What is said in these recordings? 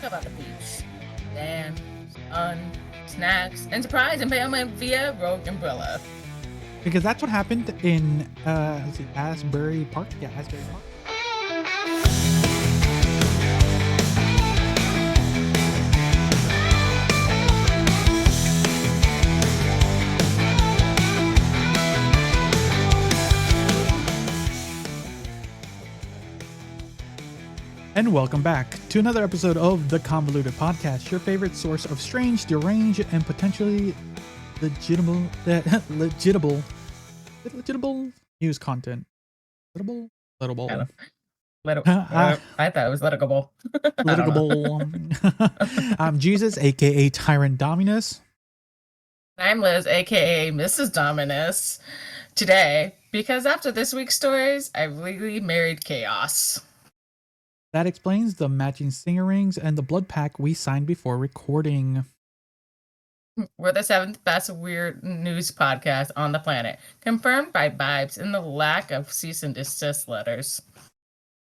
talk about the beach, sand, sun, snacks, and surprise impalement via Rogue Umbrella. Because that's what happened in Asbury Park. Yeah, Asbury Park. And welcome back to another episode of the Convoluted Podcast, your favorite source of strange, deranged, and potentially legitimate news content. Legitimate? I thought it was litigable. I'm Jesus, aka Tyrant Dominus. I'm Liz, aka Mrs. Dominus. Today, because after this week's stories, I really married chaos. That explains the matching singer rings and the blood pack we signed before recording. We're the 7th best weird news podcast on the planet, confirmed by Vibes and the lack of cease and desist letters.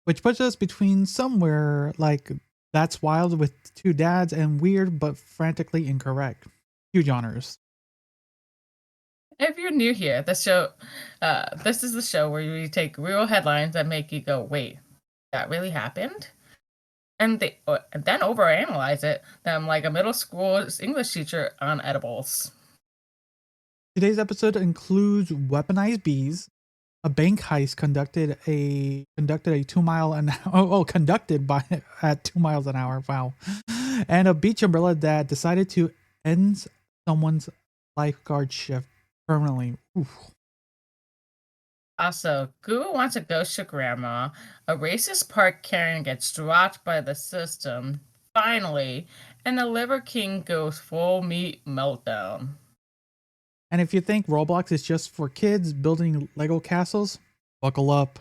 Which puts us between somewhere like That's Wild with Two Dads and Weird but Frantically Incorrect. Huge honors. If you're new here, this is the show where we take real headlines that make you go, wait, that really happened? And then overanalyze it. I'm like a middle school English teacher on edibles. Today's episode includes weaponized bees, a bank heist conducted at 2 miles an hour. At 2 miles an hour. Wow. And a beach umbrella that decided to end someone's lifeguard shift permanently. Oof. Also, Google wants a ghost to grandma. A racist park Karen gets dropped by the system. Finally, and the Liver King goes full meat meltdown. And if you think Roblox is just for kids building Lego castles, buckle up.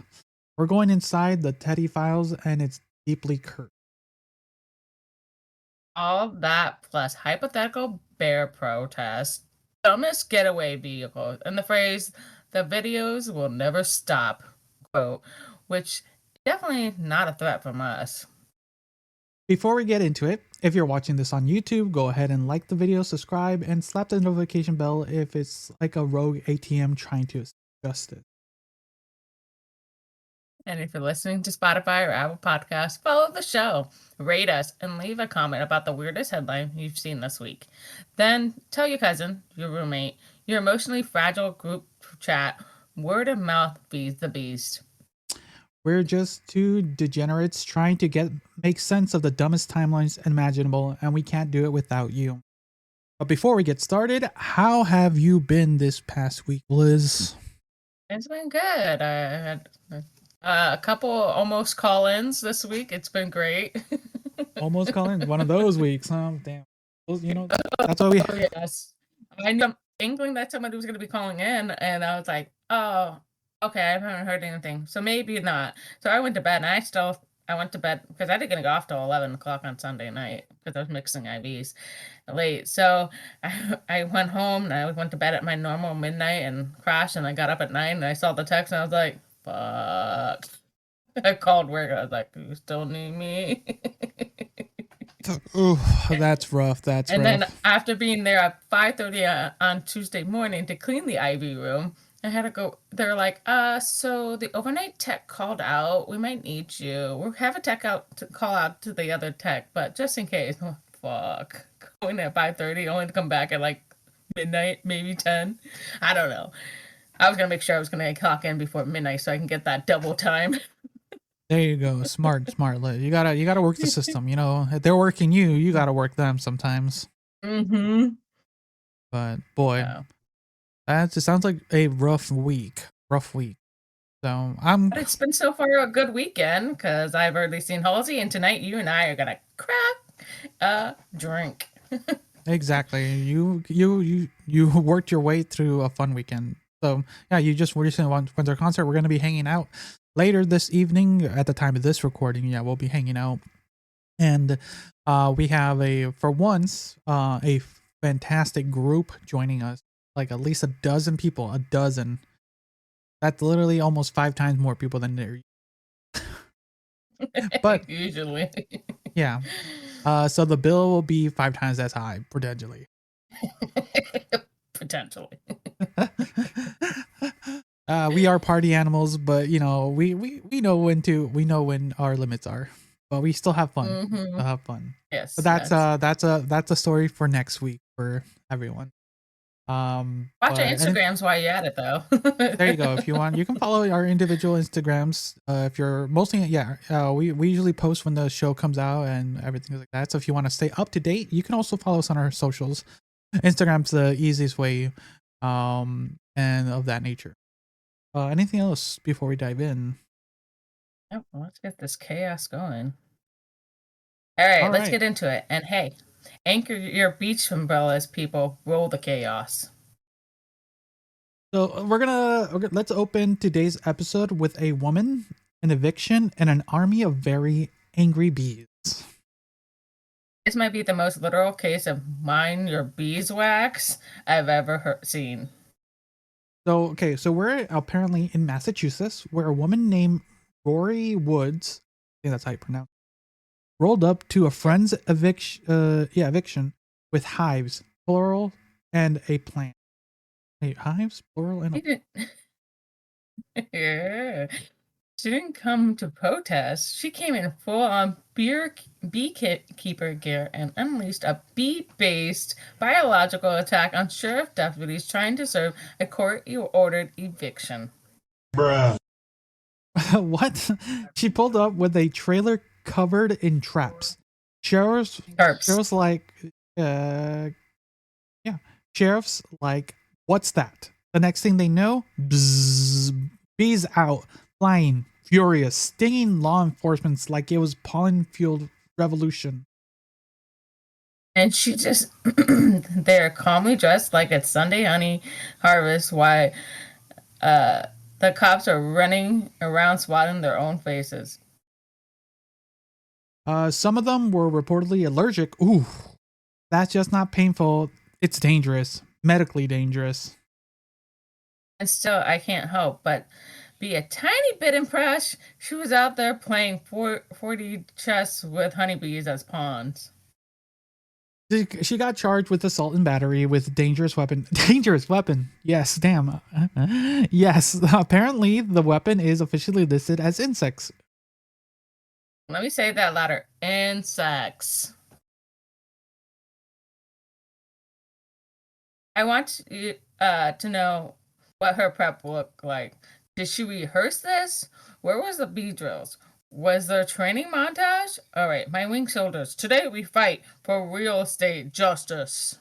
We're going inside the Teddy files and it's deeply cursed. All that plus hypothetical bear protest, dumbest getaway vehicles, and the phrase, the videos will never stop, quote, which definitely not a threat from us. Before we get into it, if you're watching this on YouTube, go ahead and like the video, subscribe, and slap the notification bell if it's like a rogue ATM trying to adjust it. And if you're listening to Spotify or Apple Podcasts, follow the show, rate us, and leave a comment about the weirdest headline you've seen this week. Then tell your cousin, your roommate, your emotionally fragile group chat. Word of mouth feeds the beast. We're just two degenerates trying to make sense of the dumbest timelines imaginable, and we can't do it without you. But before we get started, how have you been this past week, Liz? It's been good. I had a couple almost call-ins this week. It's been great. Almost call-ins? One of those weeks, huh? Damn. That's what we have. Yes. I knew inkling that somebody was going to be calling in, and I was like, oh, okay, I haven't heard anything, so maybe not. So I went to bed, and I went to bed because I didn't get off till 11 o'clock on Sunday night because I was mixing IVs late. So I went home, and I went to bed at my normal midnight and crashed, and I got up at 9, and I saw the text, and I was like, fuck. I called work, I was like, you still need me? Ooh, that's rough. That's and rough. Then after being there at 5:30 on Tuesday morning to clean the IV room, I had to go. They're like, so the overnight tech called out. We might need you. We'll have a tech out to call out to the other tech, but just in case. Oh, fuck. Going at 5:30, only to come back at like midnight, maybe 10. I don't know. I was gonna make sure I was gonna clock in before midnight so I can get that double time. There you go. Smart. Liz. You gotta work the system. You know, if they're working you, you gotta work them sometimes. Mm-hmm. But boy, it sounds like a rough week. So But it's been so far a good weekend because I've already seen Halsey, and tonight you and I are gonna crack a drink. Exactly. You worked your way through a fun weekend. So yeah, you just recently went to a concert. We're gonna be hanging out later this evening at the time of this recording. Yeah, we'll be hanging out, and we have a fantastic group joining us, like at least a dozen people. That's literally almost 5 times more people than there. But usually, yeah, So the bill will be 5 times as high, potentially. Potentially. We are party animals, but we know when our limits are. But we still have fun. Mm-hmm. Have fun. Yes. But that's a story for next week for everyone. Watch our Instagrams while you're at it, though. There you go. If you want, you can follow our individual Instagrams. If you're mostly, we usually post when the show comes out and everything like that. So if you want to stay up to date, you can also follow us on our socials. Instagram's the easiest way, and of that nature. Anything else before we dive in? Yep, let's get this chaos going. All right, let's get into it. And hey, anchor your beach umbrellas, people. Roll the chaos. So let's open today's episode with a woman, an eviction, and an army of very angry bees. This might be the most literal case of mind your beeswax I've ever seen. So we're apparently in Massachusetts, where a woman named Rory Woods, I think that's how you pronounce it, rolled up to a friend's eviction with hives, plural, and a plant. Hey, hives, plural, and a yeah. She didn't come to protest. She came in full-on beekeeper gear and unleashed a bee-based biological attack on sheriff deputies trying to serve a court-ordered eviction. Bruh. What? She pulled up with a trailer covered in traps. Sheriff's like, Sheriff's like, what's that? The next thing they know, bzzz, bees out, flying, furious, stinging law enforcement like it was pollen-fueled revolution. And she just, they're calmly dressed like it's Sunday honey harvest while the cops are running around swatting their own faces. Some of them were reportedly allergic. Ooh, that's just not painful. It's dangerous, medically dangerous. And still, I can't help but be a tiny bit impressed. She was out there playing 40 chess with honeybees as pawns. She got charged with assault and battery with dangerous weapon. Dangerous weapon. Yes, damn. Yes, apparently the weapon is officially listed as insects. Let me say that louder. Insects. I want you to know what her prep looked like. Did she rehearse this? Where was the bee drills? Was there a training montage? All right, my wing shoulders. Today we fight for real estate justice.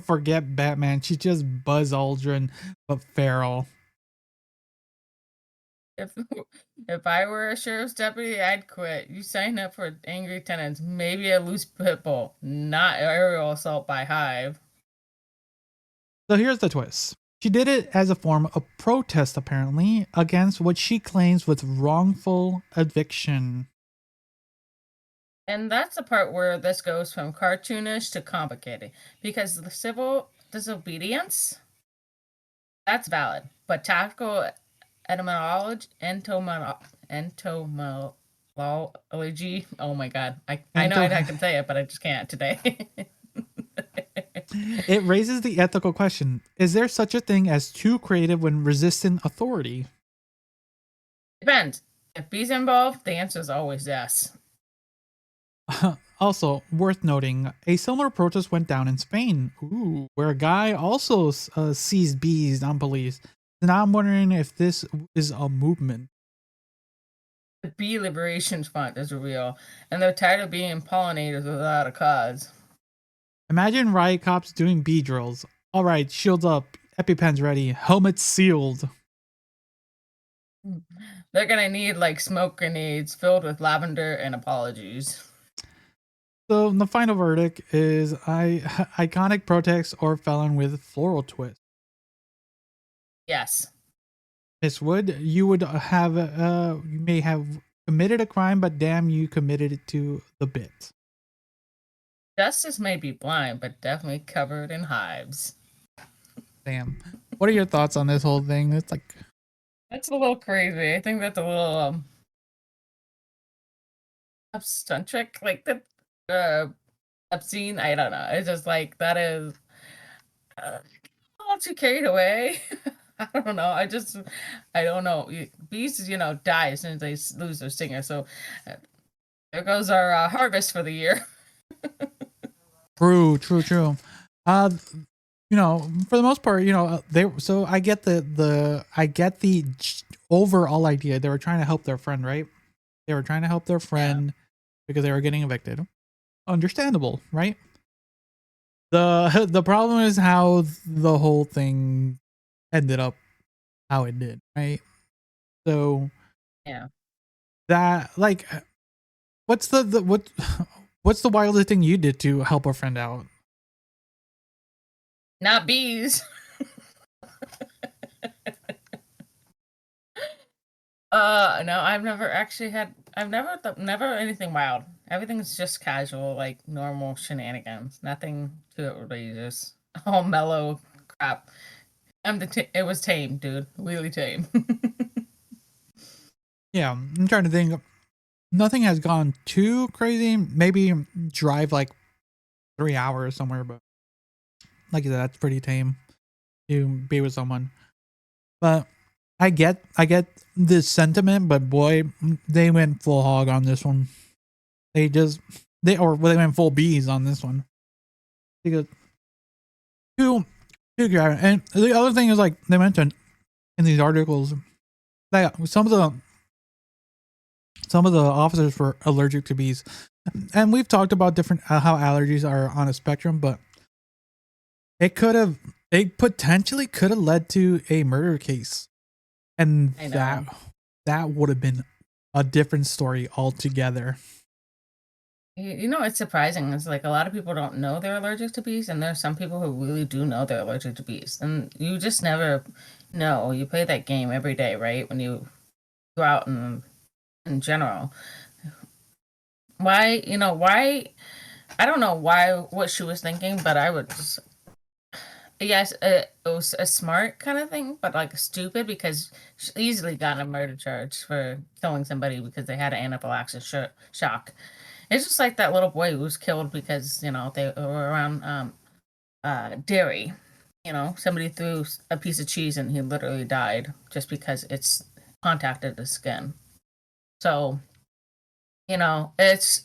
Forget Batman. She's just Buzz Aldrin, but feral. If I were a sheriff's deputy, I'd quit. You sign up for angry tenants, maybe a loose pit bull, not aerial assault by hive. So here's the twist. She did it as a form of protest, apparently, against what she claims was wrongful eviction. And that's the part where this goes from cartoonish to complicated. Because the civil disobedience, that's valid. But tactical entomology, oh my god. I know I can say it, but I just can't today. It raises the ethical question. Is there such a thing as too creative when resisting authority? Depends. If bees are involved, the answer is always yes. Also, worth noting, a similar protest went down in Spain, where a guy also seized bees on police. Now I'm wondering if this is a movement. The Bee Liberation Front is real, and they're tired of being pollinators without a cause. Imagine riot cops doing bee drills. All right, shields up, EpiPens ready, helmets sealed. They're gonna need like smoke grenades filled with lavender and apologies. So the final verdict is iconic protest or felon with floral twist. Yes. Miss Wood, you may have committed a crime, but damn, you committed it to the bit. Justice may be blind, but definitely covered in hives. Damn. What are your thoughts on this whole thing? It's like, that's a little crazy. I think that's a little eccentric. Like uh, obscene. I don't know. It's just like that is a little too carried away. I don't know. I don't know. Bees, die as soon as they lose their singer. So uh, there goes our harvest for the year. True. Uh, for the most part, they. So I get the overall idea. They were trying to help their friend, right? They were trying to help their friend because they were getting evicted. Understandable, right? The problem is how the whole thing ended up how it did, right? So Yeah. that like what's what's the wildest thing you did to help a friend out? Not bees. No, I've never anything wild. Everything's just casual, like normal shenanigans. Nothing too outrageous. All mellow crap. It was tame, dude. Really tame. Yeah, I'm trying to think. Nothing has gone too crazy. Maybe drive like 3 hours somewhere, but like I said, that's pretty tame to be with someone. But I get this sentiment, but boy, they went full hog on this one. They went full bees on this one. Because too graphic. And the other thing is, like they mentioned in these articles, that some of the officers were allergic to bees, and we've talked about different how allergies are on a spectrum, but it potentially could have led to a murder case, and that would have been a different story altogether. It's surprising. It's like a lot of people don't know they're allergic to bees, and there's some people who really do know they're allergic to bees. And you just never know. You play that game every day, right? When you go out and in general. Why, I don't know what she was thinking, but I would just, yes, it was a smart kind of thing, but like stupid because she easily got a murder charge for killing somebody because they had an anaphylaxis shock. It's just like that little boy who was killed because they were around dairy. Somebody threw a piece of cheese and he literally died just because it's contacted the skin. So it's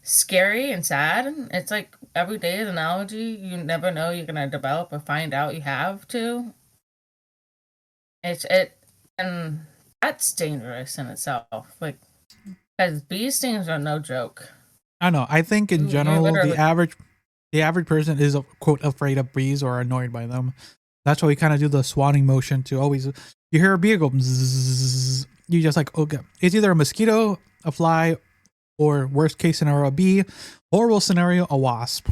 scary and sad. It's like every day is an allergy. You never know you're gonna develop or find out you have to. And that's dangerous in itself. Like, because bee stings are no joke. I know. I think in general, the average person is quote afraid of bees or annoyed by them. That's why we kind of do the swatting motion to always. You hear a bee go, zzz, you just like, okay, it's either a mosquito, a fly, or worst case scenario a bee, horrible scenario a wasp,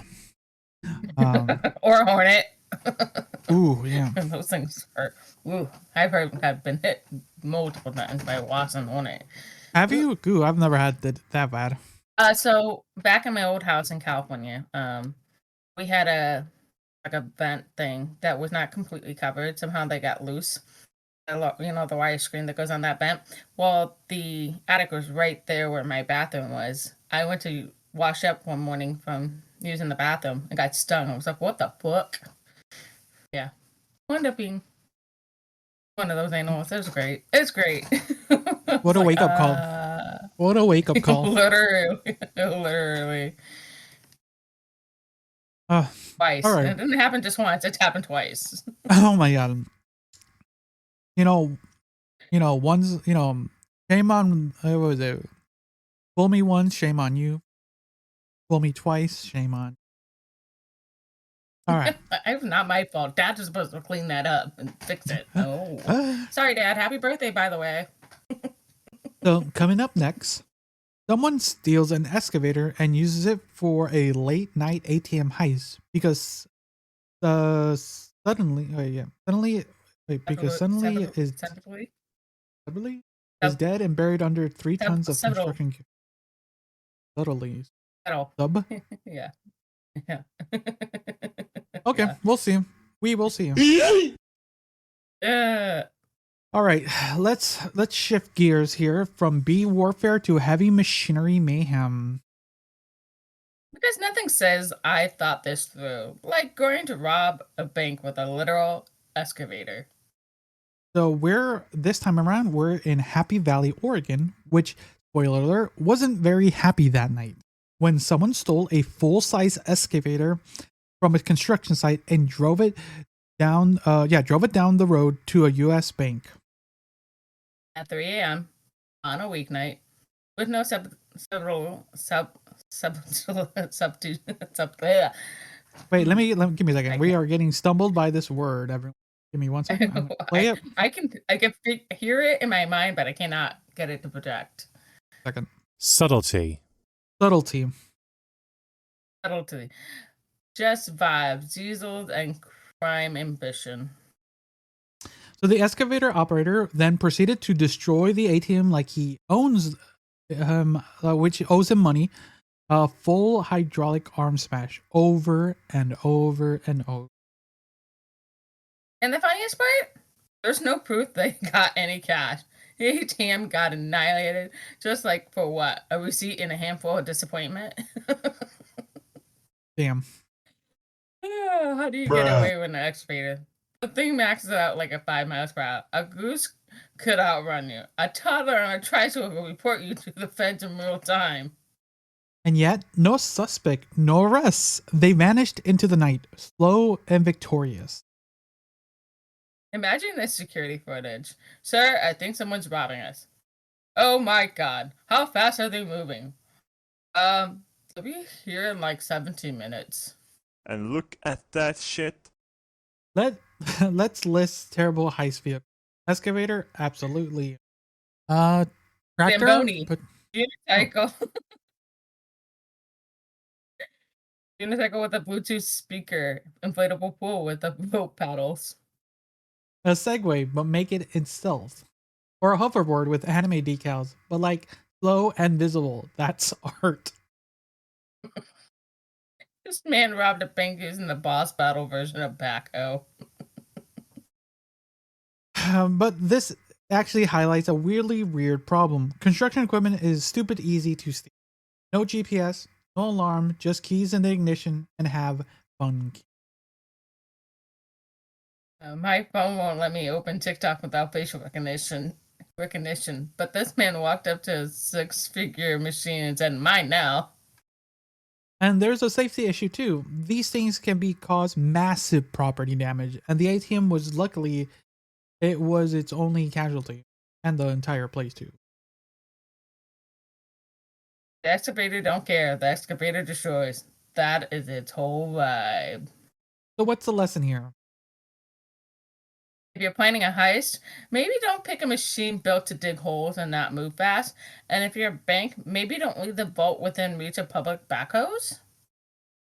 or a hornet. Ooh, yeah. Those things are. Ooh, I've been hit multiple times by a wasp and hornet. Have you? Ooh, I've never had that bad. So back in my old house in California, we had a vent thing that was not completely covered. Somehow they got loose. The wire screen that goes on that vent. Well, the attic was right there where my bathroom was. I went to wash up one morning from using the bathroom and got stung. I was like, what the fuck? Yeah. Wound up being one of those animals. It was great. It's great. What a wake up call. What a wake up call. Literally. Twice. All right. It didn't happen just once. It's happened twice. Oh my god. One's, shame on, what was it? Fool me once, shame on you. Fool me twice, shame on. All right. It's not my fault. Dad was supposed to clean that up and fix it. Oh. Sorry, Dad. Happy birthday, by the way. So, coming up next, someone steals an excavator and uses it for a late night ATM heist because suddenly is dead and buried under 3 tons of construction. Subtly. Sub? Yeah. Okay, yeah. We'll see him. We will see him. Yeah. All right, let's shift gears here from bee warfare to heavy machinery mayhem. Because nothing says I thought this through, like going to rob a bank with a literal excavator. So this time around, we're in Happy Valley, Oregon, which, spoiler alert, wasn't very happy that night when someone stole a full-size excavator from a construction site and drove it down the road to a US bank. At 3 a.m. on a weeknight with no Wait, let me give me a second. We are getting stumbled by this word. Everyone, give me 1 second. I'm gonna play it. I can hear it in my mind, but I cannot get it to project. Second. Subtlety. Just vibes, diesel and crime ambition. So the excavator operator then proceeded to destroy the ATM like he owns which owes him money. A full hydraulic arm smash over and over and over. And the funniest part, there's no proof they got any cash. The ATM got annihilated, just like for what? A receipt and a handful of disappointment? Damn. How do you get away with an excavator? The thing maxes out like a 5 miles per hour. A goose could outrun you. A toddler on a tricycle will report you to the feds in real time. And yet, no suspect, no arrests. They vanished into the night, slow and victorious. Imagine this security footage. Sir, I think someone's robbing us. Oh my god. How fast are they moving? They'll be here in like 17 minutes. And look at that shit. Let's list terrible heist vehicle. Excavator, absolutely. Tractor, Zamboni. but Unicycle. Unicycle with a Bluetooth speaker. Inflatable pool with the rope paddles. a Segway, but make it in stealth. Or a hoverboard with anime decals, but like slow and visible. That's art. This man robbed a bank using the boss battle version of Backhoe. But this actually highlights a weirdly weird problem. Construction equipment is stupid easy to steal. No GPS, no alarm, just keys in the ignition, and have fun. My phone won't let me open TikTok without facial recognition. But this man walked up to a 6-figure machine and said, "Mine now." And there's a safety issue too. These things can cause massive property damage, and the ATM was luckily its only casualty, and the entire place too. The excavator don't care. The excavator destroys. That is its whole vibe. So what's the lesson here? If you're planning a heist, maybe don't pick a machine built to dig holes and not move fast. And if you're a bank, maybe don't leave the vault within reach of public backhoes.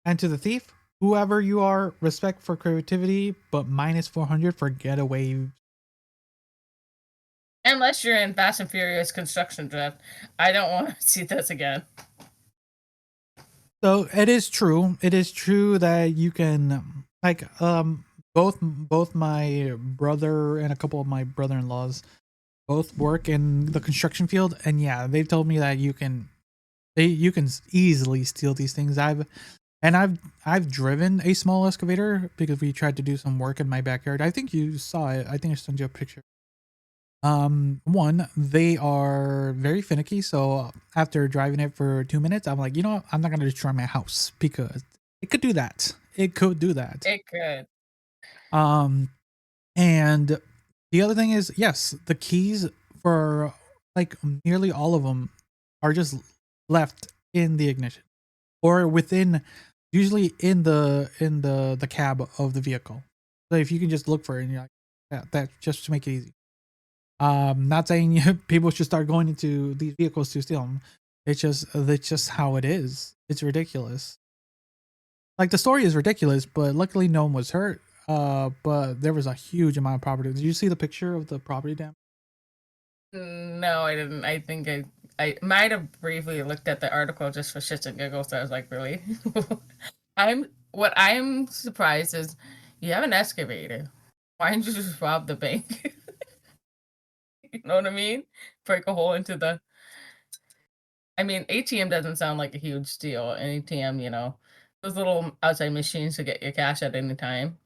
And to the thief, whoever you are, respect for creativity, but minus 400 for getaway. Unless you're in Fast and Furious construction drift. I don't want to see this again. So it is true. It is true that you can both my brother and a couple of my brother-in-laws both work in the construction field, and yeah, they've told me that you can easily steal these things. I've driven a small excavator because we tried to do some work in my backyard. I think you saw it. I think I sent you a picture. One, they are very finicky, so after driving it for 2 minutes, I'm like, you know what? I'm not gonna destroy my house because it could do that. It could. And the other thing is, yes, the keys for like nearly all of them are just left in the ignition or within, usually in the cab of the vehicle. So if you can just look for it and you're like, yeah, that just to make it easy. Not saying people should start going into these vehicles to steal them. It's just how it is. It's ridiculous. Like the story is ridiculous, but luckily no one was hurt. But there was a huge amount of property. Did you see the picture of the property damage? No, I didn't. I think I might have briefly looked at the article just for shits and giggles. So I was like, really? What I'm surprised is you have an excavator. Why didn't you just rob the bank? You know what I mean? Break a hole into the. I mean, ATM doesn't sound like a huge deal. An ATM, those little outside machines to get your cash at any time.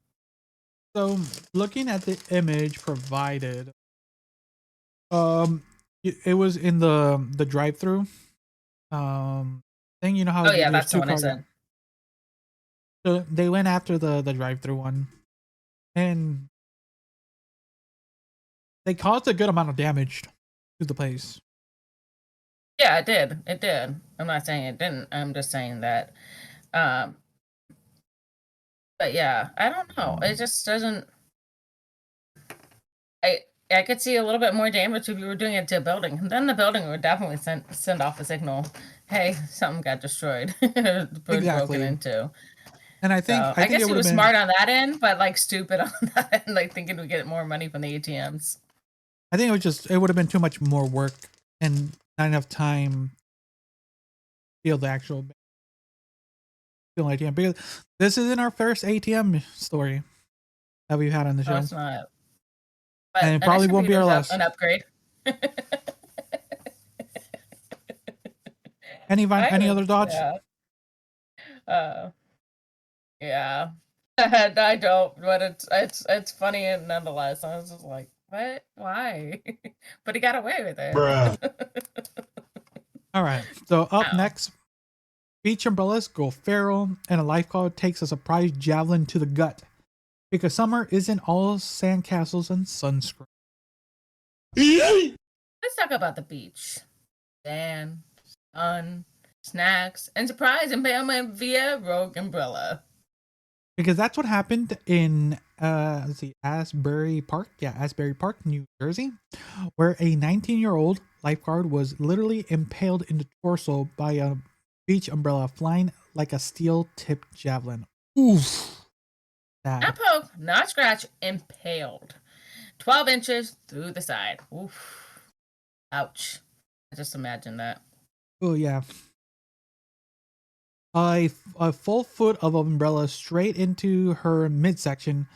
So looking at the image provided, it was in the drive-through thing. You know how Oh yeah, there's that's the two one I cars. said. So they went after the drive-through one, and they caused a good amount of damage to the place. Yeah, it did. It did. I'm not saying it didn't. I'm just saying that. Um, but yeah, I don't know. It just doesn't. I I could see a little bit more damage if you were doing it to a building. Then the building would definitely send off a signal. Hey, something got destroyed. Broken Exactly. into. And I So I think guess it he would have was been. smart on that end, but like stupid on that end, like thinking we get more money from the ATMs. I think it would have been too much more work and not enough time to feel the actual feel ATM, because this isn't our first ATM story that we've had on the No, show, it's not. But and it probably won't be our last. An upgrade. Any other thoughts? Yeah. Yeah. I don't, but it's funny and nonetheless. I was just like, what? Why? But he got away with it. Bruh. All right. So up Ow. next, beach umbrellas go feral, and a lifeguard takes a surprise javelin to the gut, because summer isn't all sandcastles and sunscreen. Let's talk about the beach. Sand, sun, snacks, and surprise impalement via rogue umbrella. Because that's what happened in let's see, Asbury Park. Yeah, Asbury Park, New Jersey, where a 19-year-old lifeguard was literally impaled in the torso by a beach umbrella flying like a steel-tipped javelin. Oof. Sad. Not poke, not scratch, impaled. 12 inches through the side. Oof. Ouch. I just imagine that. Oh yeah. A full foot of umbrella straight into her midsection.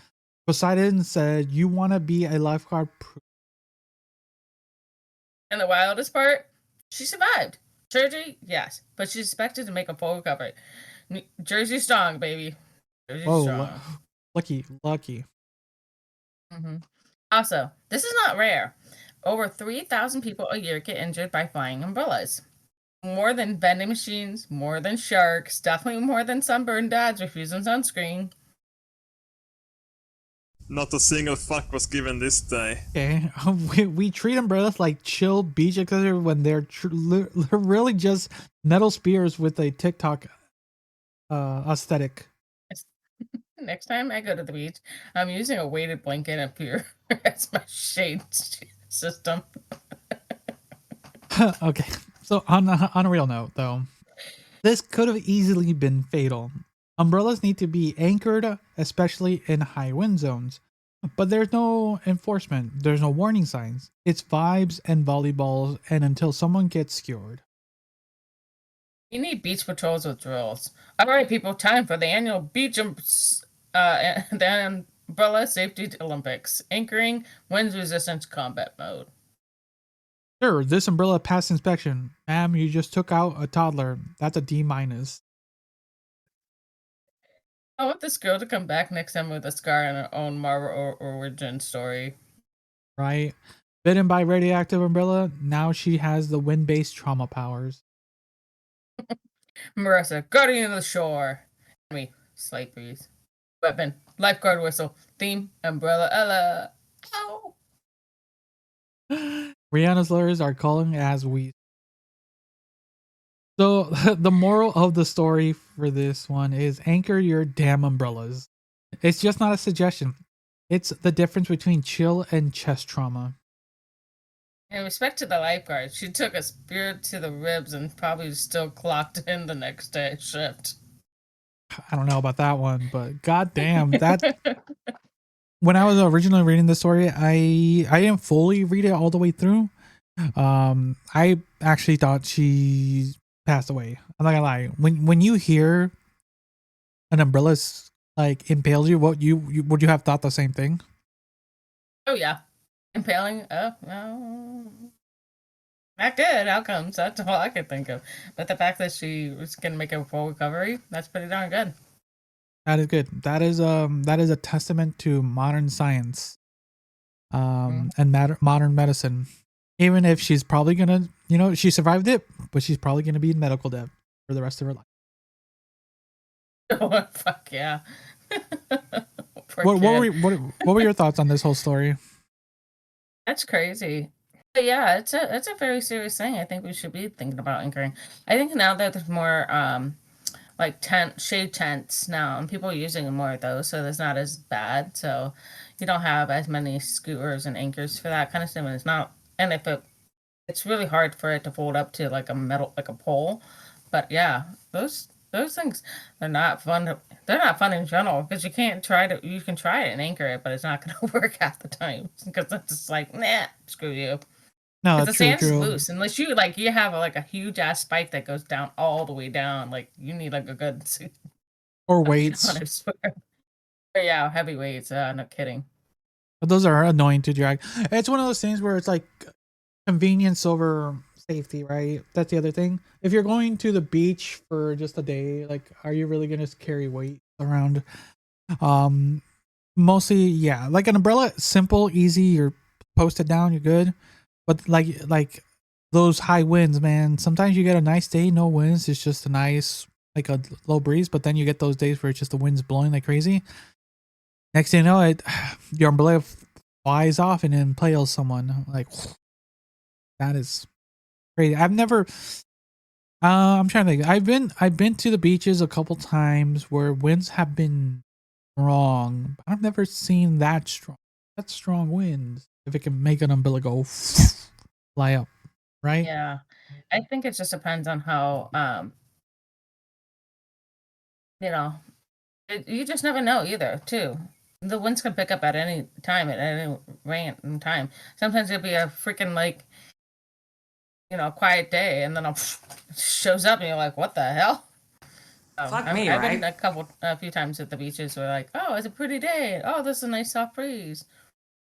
Poseidon said, "You want to be a lifeguard?" And the wildest part, she survived. Surgery, yes, but she's expected to make a full recovery. Jersey strong, baby. Jersey strong. Lucky. Mm-hmm. Also, this is not rare. Over 3,000 people a year get injured by flying umbrellas. More than vending machines, more than sharks, definitely more than sunburned dads refusing sunscreen. Not a single fuck was given this day. Okay, we treat umbrellas like chill beach accessories when they're really just metal spears with a TikTok aesthetic. Next time I go to the beach, I'm using a weighted blanket and pure as my shade system. Okay, so on a real note, though, this could have easily been fatal. Umbrellas need to be anchored, especially in high wind zones. But there's no enforcement. There's no warning signs. It's vibes and volleyballs, and until someone gets skewered. You need beach patrols with drills. All right, people, time for the annual the Umbrella Safety Olympics. Anchoring, winds resistance combat mode. Sure, this umbrella passed inspection. Ma'am, you just took out a toddler. That's a D-. I want this girl to come back next time with a scar and her own Marvel origin story. Right? Bitten by radioactive umbrella, now she has the wind-based trauma powers. Marissa, guardian of the shore. Enemy, slight breeze. Weapon, lifeguard whistle. Theme, umbrella Ella. Ow! Rihanna's lawyers are calling as we. So the moral of the story for this one is anchor your damn umbrellas. It's just not a suggestion. It's the difference between chill and chest trauma. In respect to the lifeguard, she took a spear to the ribs and probably still clocked in the next day shift. I don't know about that one, but goddamn, that. When I was originally reading the story, I didn't fully read it all the way through. I actually thought she passed away. I'm not gonna lie. When you hear an umbrella's like impales you, would you have thought the same thing? Oh yeah, impaling. Oh no. Not good outcomes. That's all I could think of. But the fact that she was gonna make a full recovery, that's pretty darn good. That is good. That is a testament to modern science, and modern medicine. Even if she's probably gonna, she survived it, but she's probably gonna be in medical debt for the rest of her life. Oh, fuck yeah. What were your thoughts on this whole story? That's crazy. But yeah, it's a very serious thing. I think we should be thinking about anchoring. I think now that there's more like shade tents now, and people are using more of those, so it's not as bad. So you don't have as many skewers and anchors for that kind of stuff. And it's not, and if it's really hard for it to fold up to like a metal, like a pole. But yeah, those things, they're not fun. They're not fun in general because you can try it and anchor it, but it's not going to work half the time because it's just like, nah, screw you. No, The sand's loose unless you have a huge ass spike that goes down all the way down. Like you need like a good or weights. Yeah, heavy weights. No kidding. But those are annoying to drag. It's one of those things where it's like convenience over safety, right? That's the other thing. If you're going to the beach for just a day, like, are you really gonna carry weight around? Mostly, yeah. Like an umbrella, simple, easy. You're posted down, you're good. But like those high winds, man. Sometimes you get a nice day, no winds. It's just a nice, like a low breeze. But then you get those days where it's just the wind's blowing like crazy. Next thing you know, your umbrella flies off and impales someone. Like, that is crazy. I've never. I'm trying to think. I've been to the beaches a couple times where winds have been strong. But I've never seen that strong. That's strong winds. If it can make an umbrella go fly up, right? Yeah, I think it just depends on how you just never know either. Too, the winds can pick up at any time, at any random time. Sometimes it'll be a freaking quiet day, and then it shows up, and you're like, "What the hell?" Fuck me, I've right? been a few times at the beaches where like, "Oh, it's a pretty day. Oh, there's a nice soft breeze,"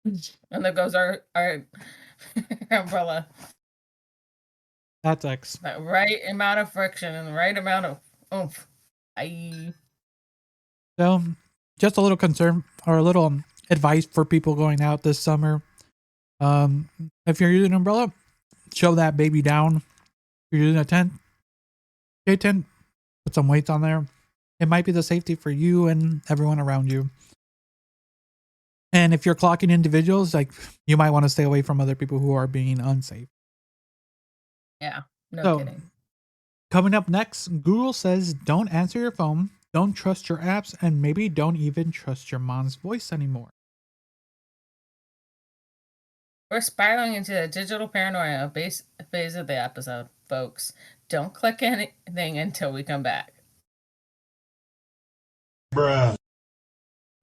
and there goes our umbrella. That's X. That right amount of friction and the right amount of oomph. So, just a little concern or a little advice for people going out this summer. If you're using an umbrella, shove that baby down. If you're using a tent, put some weights on there. It might be the safety for you and everyone around you. And if you're clocking individuals, like, you might want to stay away from other people who are being unsafe. Yeah, no kidding. Coming up next, Google says don't answer your phone, don't trust your apps, and maybe don't even trust your mom's voice anymore. We're spiraling into the digital paranoia phase of the episode, folks. Don't click anything until we come back. Bruh.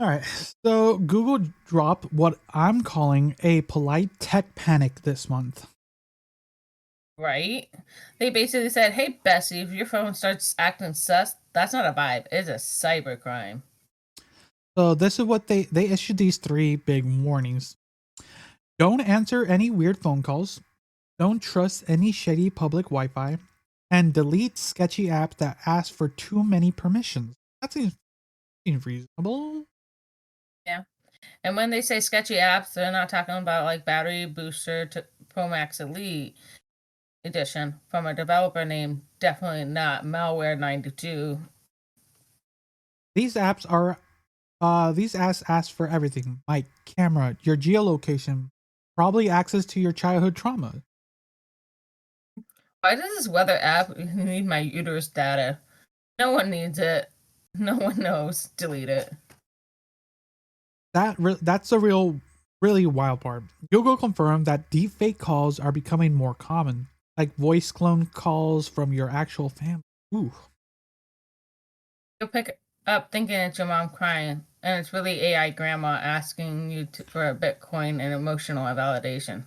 All right, so Google dropped what I'm calling a polite tech panic this month. Right? They basically said, "Hey, Bessie, if your phone starts acting sus, that's not a vibe. It's a cybercrime." So this is what they issued these 3 big warnings. Don't answer any weird phone calls. Don't trust any shady public Wi-Fi. And delete sketchy apps that ask for too many permissions. That seems reasonable. Yeah. And when they say sketchy apps, they're not talking about like Battery Booster to Pro Max Elite Edition from a developer named definitely not Malware 92. These apps ask for everything. My camera, your geolocation, probably access to your childhood trauma. Why does this weather app need my uterus data? No one needs it. No one knows. Delete it. That's the really wild part. Google confirmed that deepfake calls are becoming more common, like voice clone calls from your actual family. Ooh. You'll pick up thinking it's your mom crying, and it's really AI grandma asking you for a Bitcoin and emotional validation.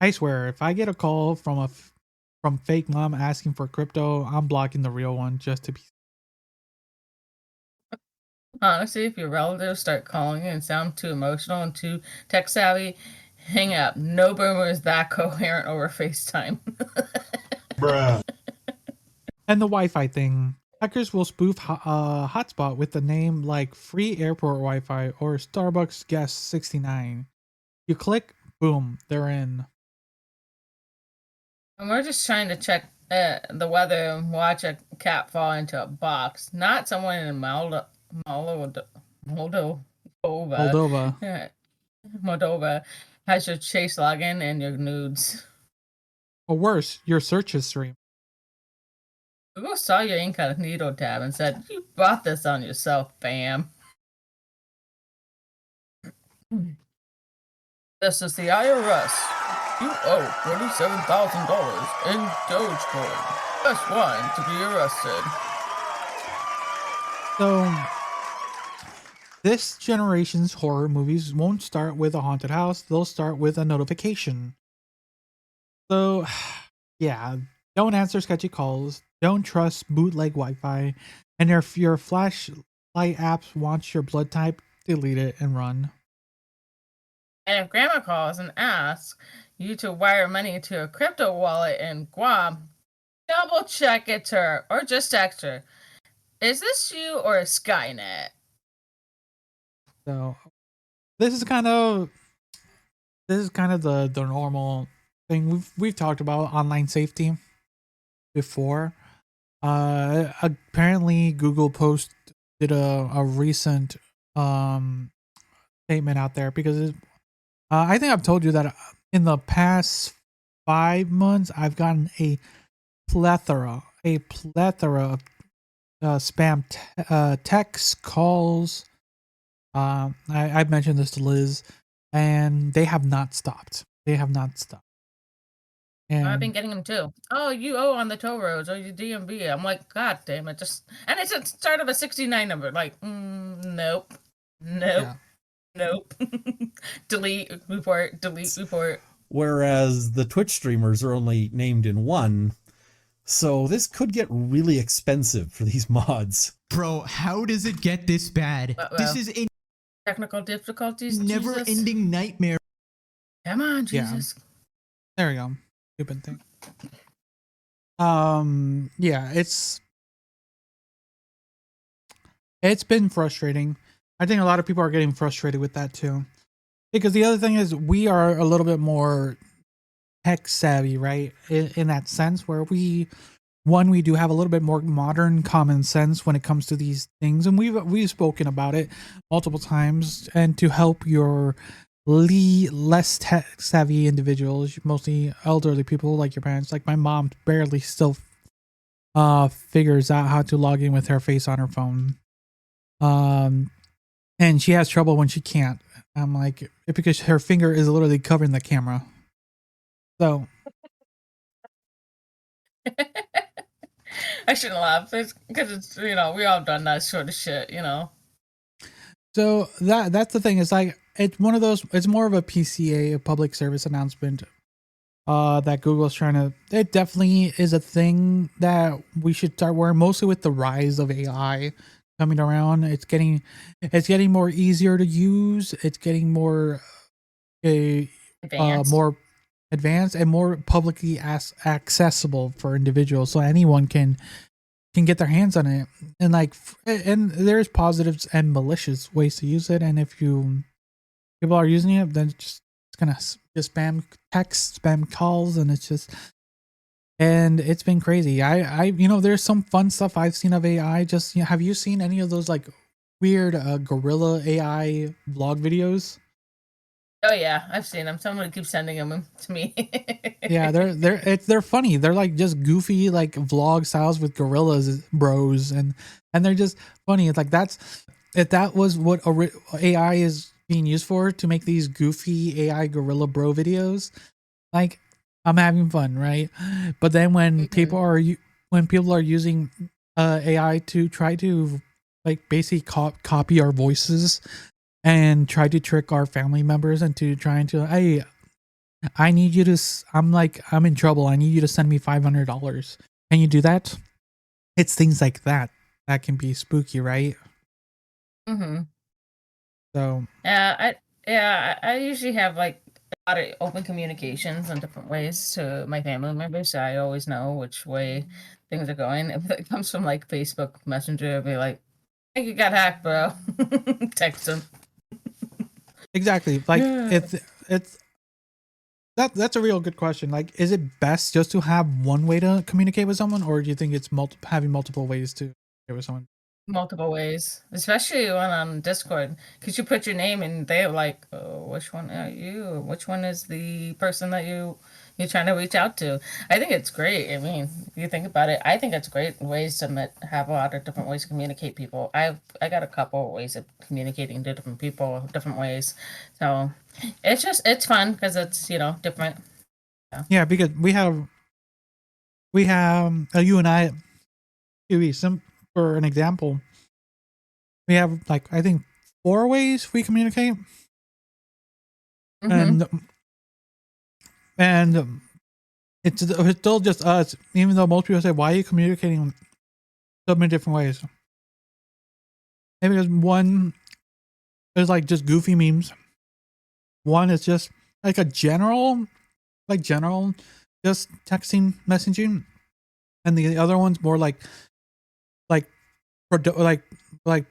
I swear, if I get a call from fake mom asking for crypto, I'm blocking the real one just to be. Honestly, if your relatives start calling you and sound too emotional and too tech savvy, Hang up. No boomer is that coherent over FaceTime. Bruh. And the Wi-Fi thing. Hackers will spoof hotspot with the name like free airport Wi-Fi or Starbucks guest 69. You click, boom, they're in. And we're just trying to check the weather and watch a cat fall into a box. Not someone in Moldova. Moldova has your Chase login and your nudes. Or worse, your search history. Google saw your incognito tab and said, "You bought this on yourself, fam." This is the IRS. You owe $47,000 in Dogecoin. Press 1 to be arrested. So, this generation's horror movies won't start with a haunted house. They'll start with a notification. So, yeah, don't answer sketchy calls. Don't trust bootleg Wi-Fi. And if your flashlight apps want your blood type, delete it and run. And if grandma calls and asks you to wire money to a crypto wallet in Guam, double check it's her or just text her. Is this you or Skynet? So this is kind of the normal thing we've talked about online safety before. Apparently Google did a recent statement out there because I think I've told you that in the past 5 months I've gotten a plethora of spam texts, calls. I've mentioned this to Liz, and they have not stopped. And I've been getting them too. Oh, you owe on the toll roads or your DMV. I'm like, God damn it! And it's a start of a 69 number. Like, nope. Yeah. Nope. Delete report. Whereas the Twitch streamers are only named in one. So this could get really expensive for these mods. Bro, how does it get this bad? This is a technical difficulties. never-ending nightmare. Come on, Jesus. Yeah. There we go. Stupid thing. Yeah, it's been frustrating. I think a lot of people are getting frustrated with that too. Because the other thing is we are a little bit more tech savvy, right? In that sense where we do have a little bit more modern common sense when it comes to these things. And we've spoken about it multiple times. And to help your less tech savvy individuals, mostly elderly people like your parents, like my mom barely still figures out how to log in with her face on her phone. And she has trouble when she can't. I'm like, because her finger is literally covering the camera. So I shouldn't laugh because it's we all done that sort of shit, So that's the thing. It's like it's one of those. It's more of a PCA, a public service announcement. That Google's trying to. It definitely is a thing that we should start wearing. Mostly with the rise of AI coming around, it's getting more easier to use. It's getting more more advanced and more publicly accessible for individuals, so anyone can get their hands on it. And there's positives and malicious ways to use it. And if people are using it, then it's gonna just spam text, spam calls, and it's been crazy. I there's some fun stuff I've seen of AI. Just have you seen any of those like weird gorilla AI vlog videos? Oh yeah, I've seen them. Someone keeps sending them to me. Yeah, they're funny. They're like just goofy like vlog styles with gorillas bros, and they're just funny. It's like if that was what AI is being used for, to make these goofy AI gorilla bro videos, like I'm having fun, right? But then when people are using AI to try to like basically copy our voices and try to trick our family members into trying to, hey, I need you to, I'm in trouble. I need you to send me $500. Can you do that? It's things like that can be spooky, right? Mm-hmm. So I usually have like lot of open communications in different ways to my family members, so I always know which way things are going. If it comes from like Facebook Messenger, I'll be like, I think you got hacked, bro. Text them. Exactly. Like it's that's a real good question. Like, is it best just to have one way to communicate with someone, or do you think it's having multiple ways to communicate with someone? Multiple ways, especially when on Discord, because you put your name and they're like, oh, which one are you? Which one is the person that you're trying to reach out to? I think it's great. I mean, if you think about it, I think it's great ways to have a lot of different ways to communicate people. I got a couple of ways of communicating to different people, different ways. So it's fun because it's different. Yeah, because we have you and I, for an example, we have like I think 4 ways we communicate, and it's still just us. Even though most people say, "Why are you communicating so many different ways?" Maybe there's one is like just goofy memes. One is just like a general, just texting, messaging, and the other one's more like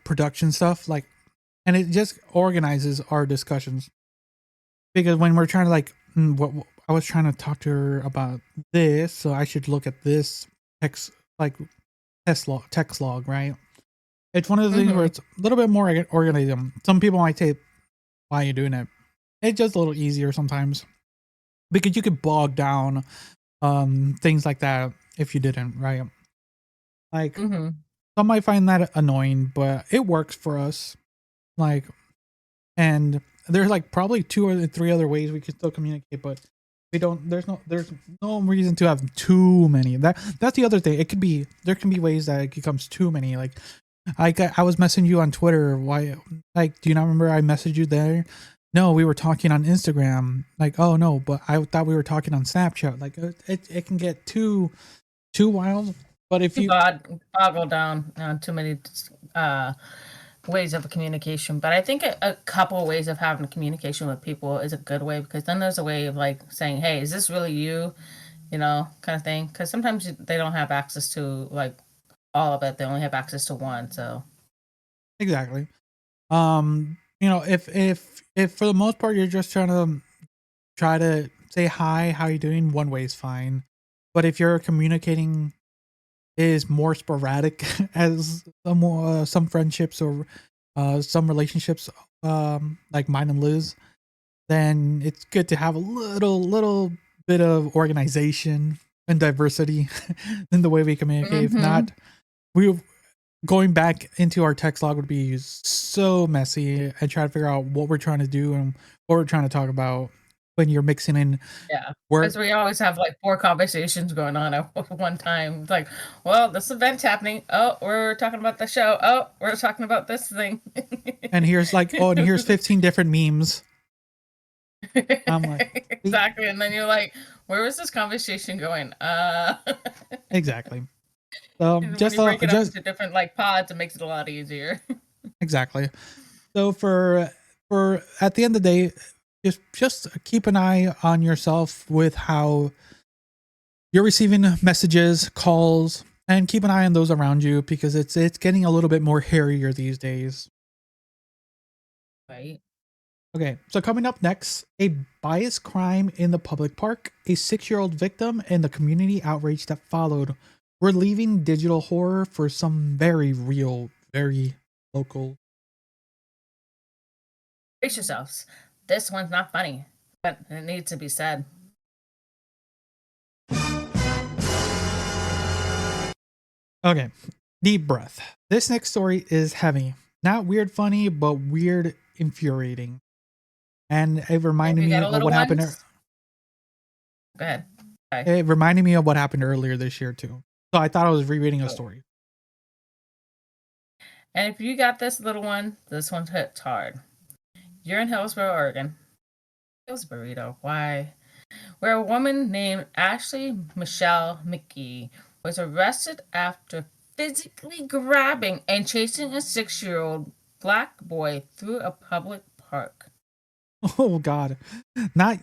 production stuff, and it just organizes our discussions. Because when we're trying to what I was trying to talk to her about this, so I should look at this text log, right? It's one of the things where it's a little bit more organized. Some people might say, "Why are you doing it?" It's just a little easier sometimes because you could bog down things like that if you didn't, right? Like some might find that annoying, but it works for us. And there's probably 2 or 3 other ways we could still communicate, but we don't. There's no reason to have too many. That's the other thing. There can be ways that it becomes too many. I was messaging you on Twitter. Why? Do you not remember I messaged you there? No, we were talking on Instagram. Oh no, but I thought we were talking on Snapchat. It can get too wild. But if you boggle down on too many ways of communication, but I think a couple ways of having communication with people is a good way, because then there's a way of saying, "Hey, is this really you?" Kind of thing. Because sometimes they don't have access to all of it; they only have access to one. So exactly. If for the most part you're just trying to say hi, how you doing, one way is fine. But if you're communicating is more sporadic, as some friendships or some relationships, like mine and Liz, then it's good to have a little bit of organization and diversity in the way we communicate. If not, going back into our text log would be so messy, and try to figure out what we're trying to do and what we're trying to talk about when you're mixing in. Yeah, because we always have 4 conversations going on at one time. It's well, this event's happening. Oh, we're talking about the show. Oh, we're talking about this thing. And here's here's 15 different memes. I'm exactly, and then you're where is this conversation going? Exactly. Just break it up into different pods, it makes it a lot easier. Exactly. So for at the end of the day, just keep an eye on yourself with how you're receiving messages, calls, and keep an eye on those around you, because it's getting a little bit more hairier these days. Right. Okay, so coming up next, a biased crime in the public park, a 6-year-old victim, and the community outrage that followed. We're leaving digital horror for some very real, very local. Brace yourselves. This one's not funny, but it needs to be said. Okay, deep breath. This next story is heavy. Not weird funny, but weird infuriating. And it reminded me of what happened. Go ahead. It reminded me of what happened earlier this year too. So I thought I was rereading a story. And if you got this little one, this one hits hard. You're in Hillsboro, Oregon. Hillsboro, why? Where a woman named Ashley Michelle McGee was arrested after physically grabbing and chasing a 6-year-old black boy through a public park. Oh God. Not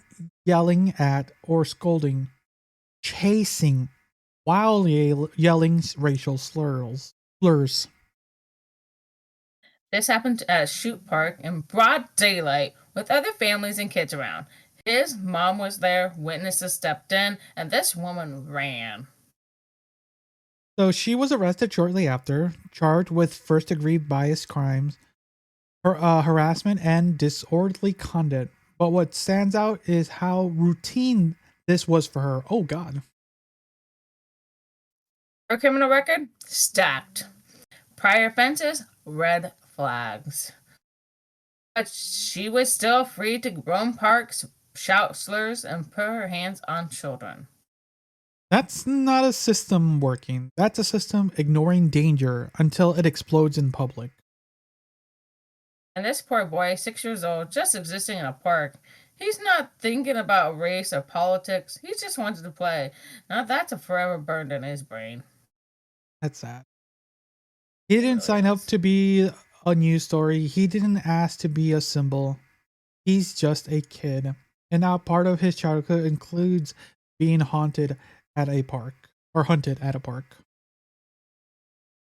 yelling at or scolding, chasing while yelling racial slurs. This happened at a shoot park in broad daylight with other families and kids around. His mom was there, witnesses stepped in, and this woman ran. So she was arrested shortly after, charged with first-degree bias crimes, harassment, and disorderly conduct. But what stands out is how routine this was for her. Oh God. Her criminal record? Stacked. Prior offenses? Red flags. But she was still free to roam parks, shout slurs, and put her hands on children. That's not a system working. That's a system ignoring danger until it explodes in public. And this poor boy, 6 years old, just existing in a park, he's not thinking about race or politics. He just wants to play. Now that's a forever burned in his brain. That's sad. He didn't sign up to be a news story. He didn't ask to be a symbol. He's just a kid. And now part of his childhood includes being haunted at a park or hunted at a park.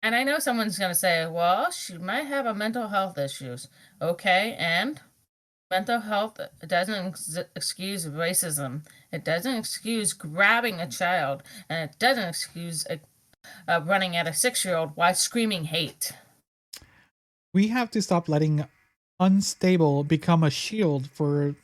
And I know someone's going to say, well, she might have a mental health issues. Okay, and mental health doesn't excuse racism. It doesn't excuse grabbing a child. And it doesn't excuse running at a 6-year-old while screaming hate. We have to stop letting unstable become a shield for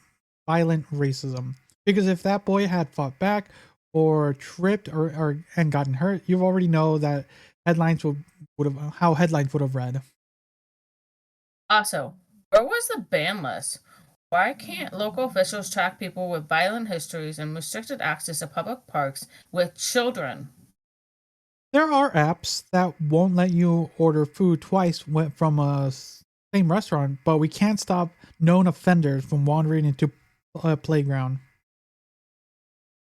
violent racism. Because if that boy had fought back or tripped or and gotten hurt, you already know that headlines would have read. Also, where was the ban list? Why can't local officials track people with violent histories and restricted access to public parks with children? There are apps that won't let you order food twice from a same restaurant, but we can't stop known offenders from wandering into a playground.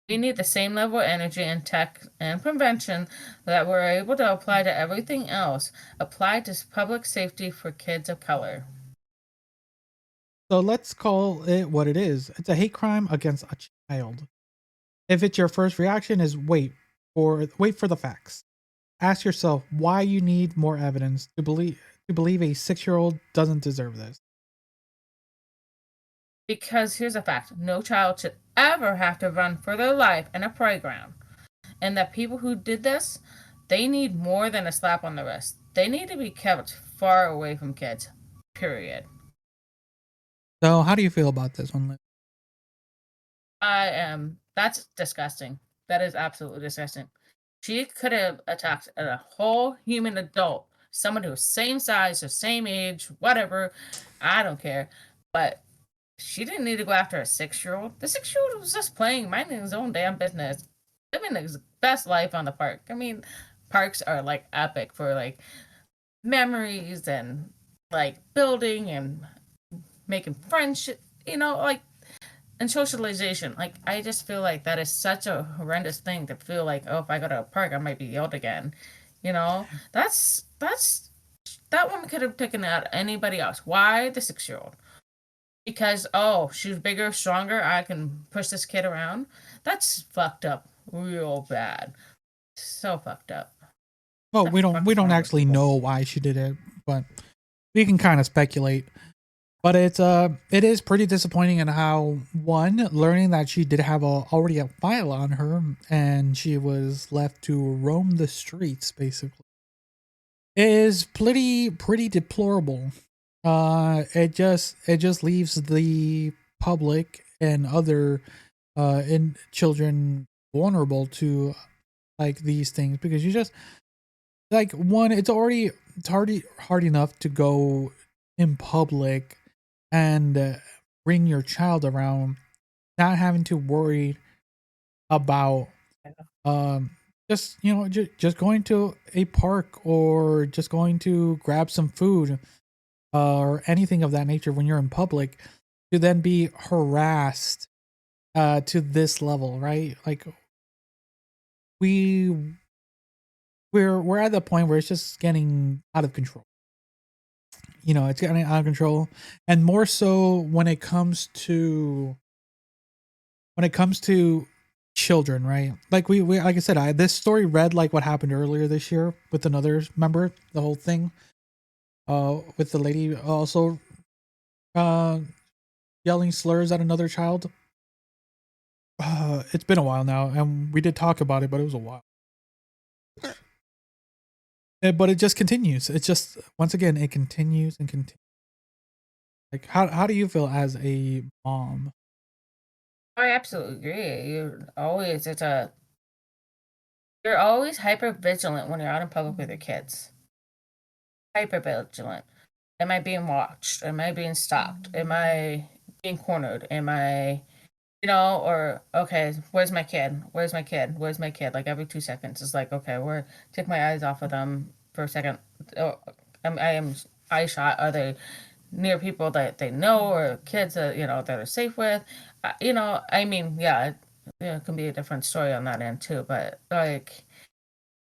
We need the same level of energy and tech and prevention that we're able to apply to everything else, applied to public safety for kids of color. So let's call it what it is. It's a hate crime against a child. If it's your first reaction is wait for the facts. Ask yourself why you need more evidence to believe a 6-year-old doesn't deserve this. Because here's a fact, no child should ever have to run for their life in a playground. And that people who did this, they need more than a slap on the wrist. They need to be kept far away from kids. Period. So how do you feel about this one, Liz? That's disgusting. That is absolutely disgusting. She could have attacked a whole human adult, someone who's same size or same age, whatever. I don't care. But she didn't need to go after a 6-year-old. The 6-year-old was just playing, minding his own damn business, living his best life on the park. I mean, parks are like epic for like memories and like building and making friendship, like, and socialization. Like, I just feel like that is such a horrendous thing to feel like, oh, if I go to a park, I might be yelled again. That woman could have taken out anybody else. Why the 6-year-old? Because, oh, she's bigger, stronger, I can push this kid around. That's fucked up real bad. So fucked up. Well, we don't actually know why she did it, but we can kind of speculate. But it is pretty disappointing in how, one, learning that she did have already a file on her and she was left to roam the streets basically is pretty deplorable. It just leaves the public and other children vulnerable to like these things, because you just like, one, it's hard enough to go in public and bring your child around, not having to worry about just going to a park or just going to grab some food or anything of that nature when you're in public, to then be harassed to this level, right? Like, we're at the point where it's just getting out of control. it's getting out of control, and more so when it comes to children, right? Like we like I said, this story read like what happened earlier this year with another member, the whole thing, with the lady also yelling slurs at another child. It's been a while now, and we did talk about it, but it was a while. But it just continues. It's just, once again, it continues and continues. Like, how do you feel as a mom? I absolutely agree. You're always hyper vigilant when you're out in public with your kids. Hyper vigilant. Am I being watched? Am I being stalked? Am I being cornered? Am I, or okay, where's my kid? Where's my kid? Where's my kid? Like every 2 seconds, it's like, okay, take my eyes off of them for a second. Oh, I am eye shot. Are they near people that they know, or kids that that are safe with? I mean, yeah, it can be a different story on that end too. But like,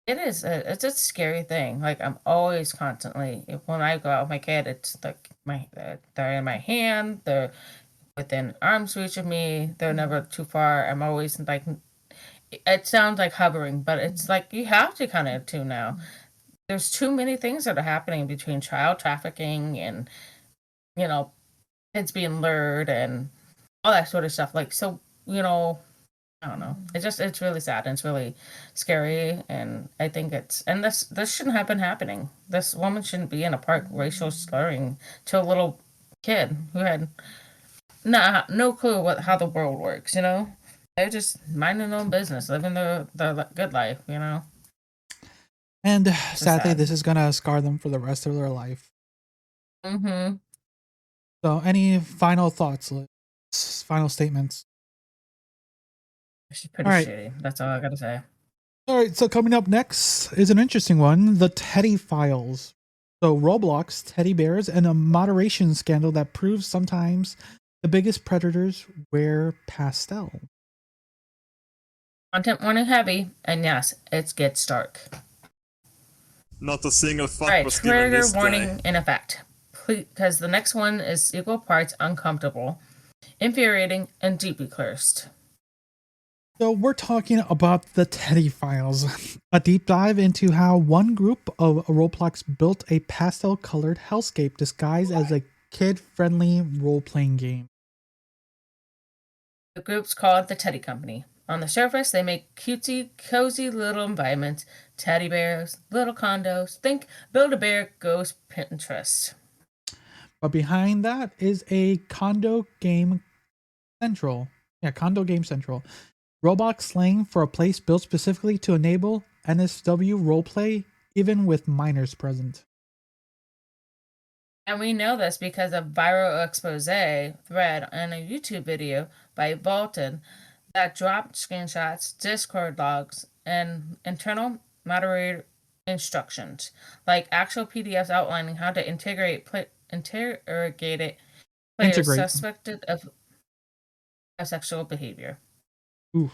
it's a scary thing. Like I'm always constantly, when I go out with my kid, it's like they're in my hand, they're within arm's reach of me, they're never too far. I'm always like, it sounds like hovering, but it's like you have to kind of tune now. There's too many things that are happening between child trafficking and kids being lured and all that sort of stuff. Like, so I don't know. It's really sad and it's really scary, and I think this shouldn't have been happening. This woman shouldn't be in a park racial slurring to a little kid who had no clue how the world works. They're just minding their own business, living their good life. And sadly, this is gonna scar them for the rest of their life. Mm-hmm. So, any final thoughts? Final statements? She's pretty shitty. That's all I gotta say. All right, so coming up next is an interesting one, the Teddy Files. So Roblox, teddy bears, and a moderation scandal that proves sometimes the biggest predators wear pastel. Content warning heavy, and yes, it gets dark. Not a single fuck All right, was given trigger this warning day. in effect. Because the next one is equal parts uncomfortable, infuriating, and deeply cursed. So we're talking about the Teddy Files, a deep dive into how one group of Roblox built a pastel-colored hellscape disguised as a kid-friendly role-playing game. The group's called the Teddy Company. On the surface, they make cutesy, cozy little environments, teddy bears, little condos. Think Build-A-Bear goes Pinterest. But behind that is a Condo Game Central. Yeah, Condo Game Central. Roblox slang for a place built specifically to enable NSW roleplay, even with minors present. And we know this because of viral expose thread and a YouTube video by Vaulted that dropped screenshots, Discord logs, and internal moderator instructions, like actual PDFs outlining how to interrogate players suspected of sexual behavior. Ooh.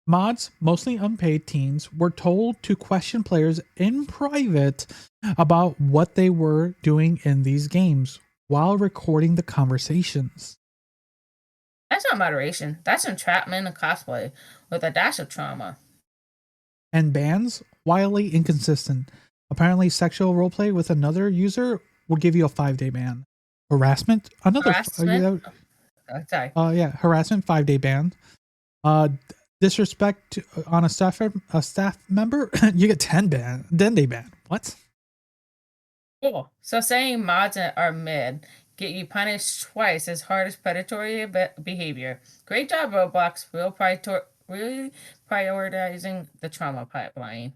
Mods, mostly unpaid teens, were told to question players in private about what they were doing in these games while recording the conversations. That's not moderation. That's entrapment and cosplay with a dash of trauma. And bans, wildly inconsistent. Apparently, sexual roleplay with another user will give you a 5-day ban. Harassment, Harassment, 5-day ban. Disrespect on a staff member, you get 10-day ban. What? Cool. So saying mods are mid get you punished twice as hard as predatory behavior. Great job, Roblox. Really prioritizing the trauma pipeline.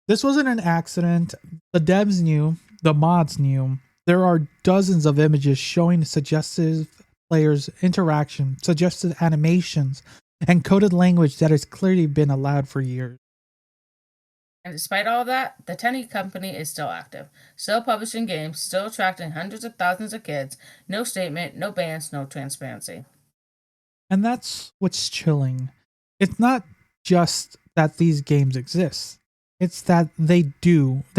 This wasn't an accident. The devs knew. The mods knew. There are dozens of images showing suggestive players' interaction, suggested animations, and coded language that has clearly been allowed for years. And despite all that, the Teddy Company is still active, still publishing games, still attracting hundreds of thousands of kids. No statement, no bans, no transparency. And that's what's chilling. It's not just that these games exist. It's that they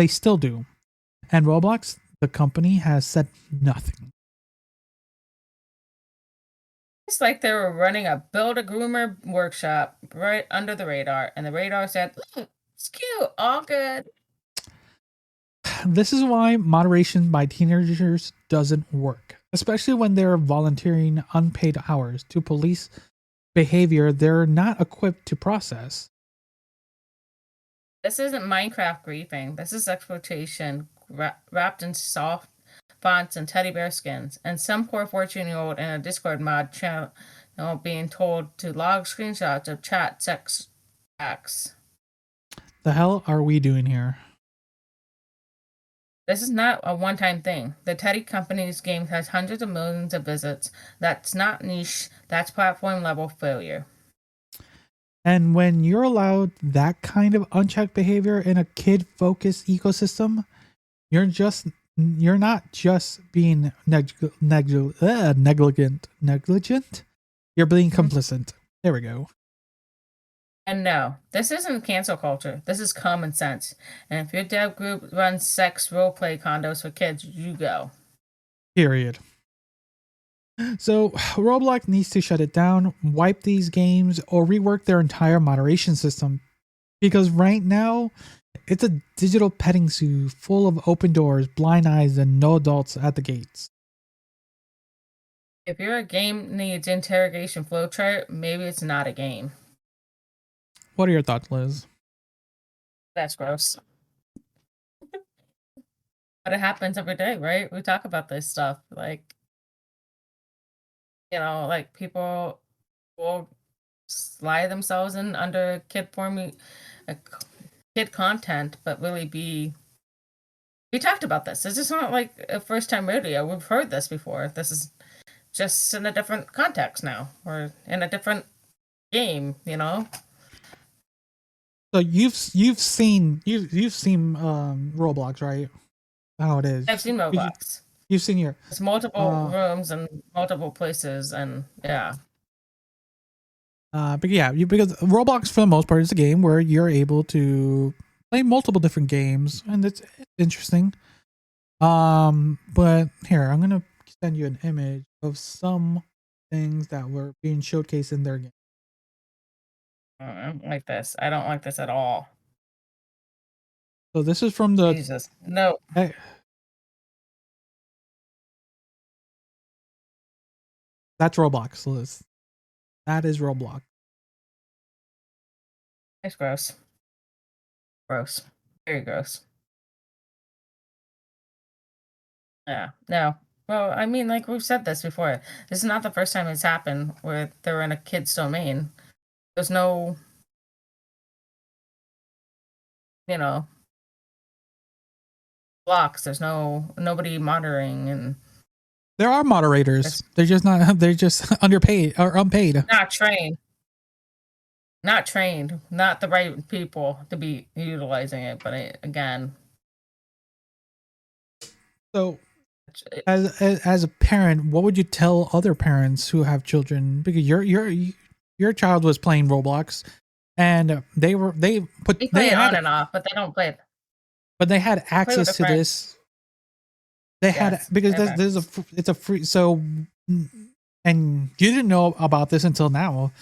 still do. And Roblox, the company, has said nothing. It's like they were running a build-a-groomer workshop right under the radar, and the radar said, it's cute, all good. This is why moderation by teenagers doesn't work, especially when they're volunteering unpaid hours to police behavior they're not equipped to process. This isn't Minecraft griefing. This is exploitation wrapped in soft fonts and teddy bear skins, and some poor 14-year-old in a Discord mod channel being told to log screenshots of chat sex acts. The hell are we doing here? This is not a one-time thing. The Teddy Company's game has hundreds of millions of visits. That's not niche. That's platform-level failure. And when you're allowed that kind of unchecked behavior in a kid-focused ecosystem, you're not just being negligent. You're being complicit. There we go. And no, this isn't cancel culture. This is common sense. And if your dev group runs sex roleplay condos for kids, you go. Period. So Roblox needs to shut it down, wipe these games, or rework their entire moderation system. Because right now, it's a digital petting zoo full of open doors, blind eyes, and no adults at the gates. If your game needs interrogation flowchart, maybe it's not a game. What are your thoughts, Liz? That's gross. But it happens every day, right? We talk about this stuff. Like, like people will slide themselves in under kid content, but really we talked about this. It's just not like a first time rodeo. We've heard this before. This is just in a different context now, or in a different game, So you've seen Roblox, right? How it is. I've seen Roblox. You've seen your. It's multiple rooms and multiple places, and yeah. Because Roblox for the most part is a game where you're able to play multiple different games, and it's interesting. But here I'm gonna send you an image of some things that were being showcased in their game. I don't like this. I don't like this at all. So this is from the Jesus. No. Hey, that's Roblox, Liz. That is Roblox. It's gross. Gross. Very gross. Yeah. No. Well, I mean, like we've said this before. This is not the first time it's happened where they're in a kid's domain. There's no, blocks. There's nobody monitoring, and there are moderators. They're just not. They're just underpaid or unpaid. Not trained. Not trained. Not the right people to be utilizing it. But again. So, as a parent, what would you tell other parents who have children? Because your child was playing Roblox, and they play it on and off, but they don't play it. But they had access to this. They had because it's a free. So, and you didn't know about this until now.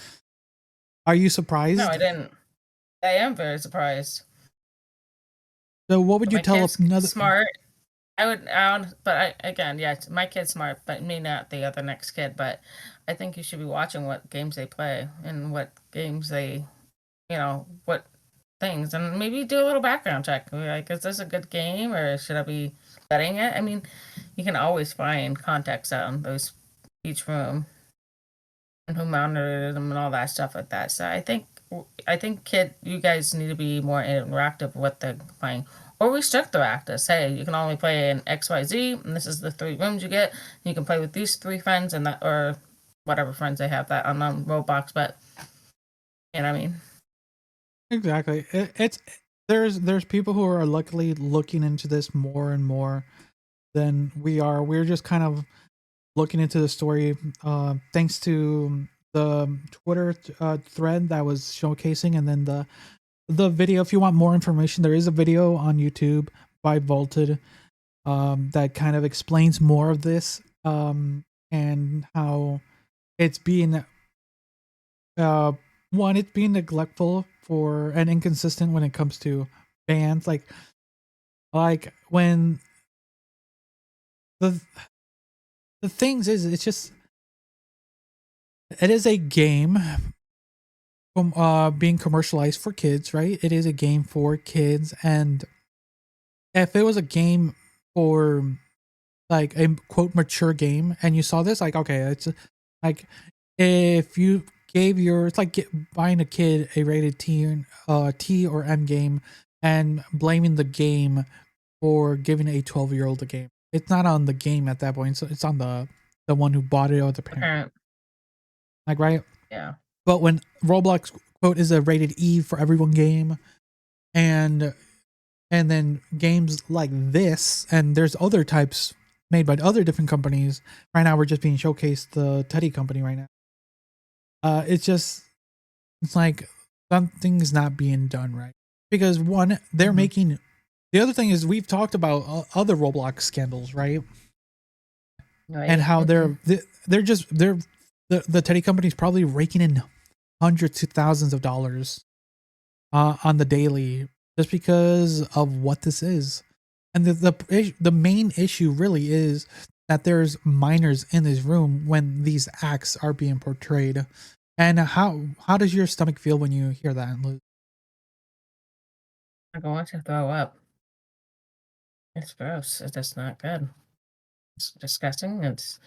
Are you surprised? No, I didn't. I am very surprised. So, what would you tell another smart? Again, yes, my kid's smart, but me not the other next kid. But I think you should be watching what games they play and what games they, what things, and maybe do a little background check. Like, is this a good game, or should I be betting it? I mean, you can always find context on each room and who monitored them and all that stuff like that. So I think you guys need to be more interactive with what they're playing. Or restrict their access. Hey, you can only play in XYZ, and this is the 3 rooms you get. You can play with these 3 friends and that, or whatever friends they have that on Roblox. But you know what I mean? Exactly. There's people who are luckily looking into this more and more than we are. We're just kind of looking into the story, thanks to the Twitter thread that was showcasing, and then the video. If you want more information, there is a video on YouTube by Vaulted that kind of explains more of this, and how it's being one, it's being neglectful for and inconsistent when it comes to bans, like when the things is, it's just, it is a game being commercialized for kids, right? It is a game for kids, and if it was a game for like a quote mature game and you saw this, like, okay, it's like if you gave your, it's like buying a kid a rated T or M game and blaming the game for giving a 12-year-old a game. It's not on the game at that point, so it's on the one who bought it or the parent. Like, right? Yeah. But when Roblox quote is a rated E for everyone game, and then games like this, and there's other types made by other different companies. Right now we're just being showcased the Teddy company right now. It's like something's not being done right. Because one, they're making, the other thing is we've talked about other Roblox scandals, right? And how the Teddy company's probably raking in hundreds to thousands of dollars on the daily just because of what this is. And the main issue really is that there's minors in this room when these acts are being portrayed. And how does your stomach feel when you hear that, Liz? I'm going to throw up. It's gross. It's just not good. It's disgusting. It's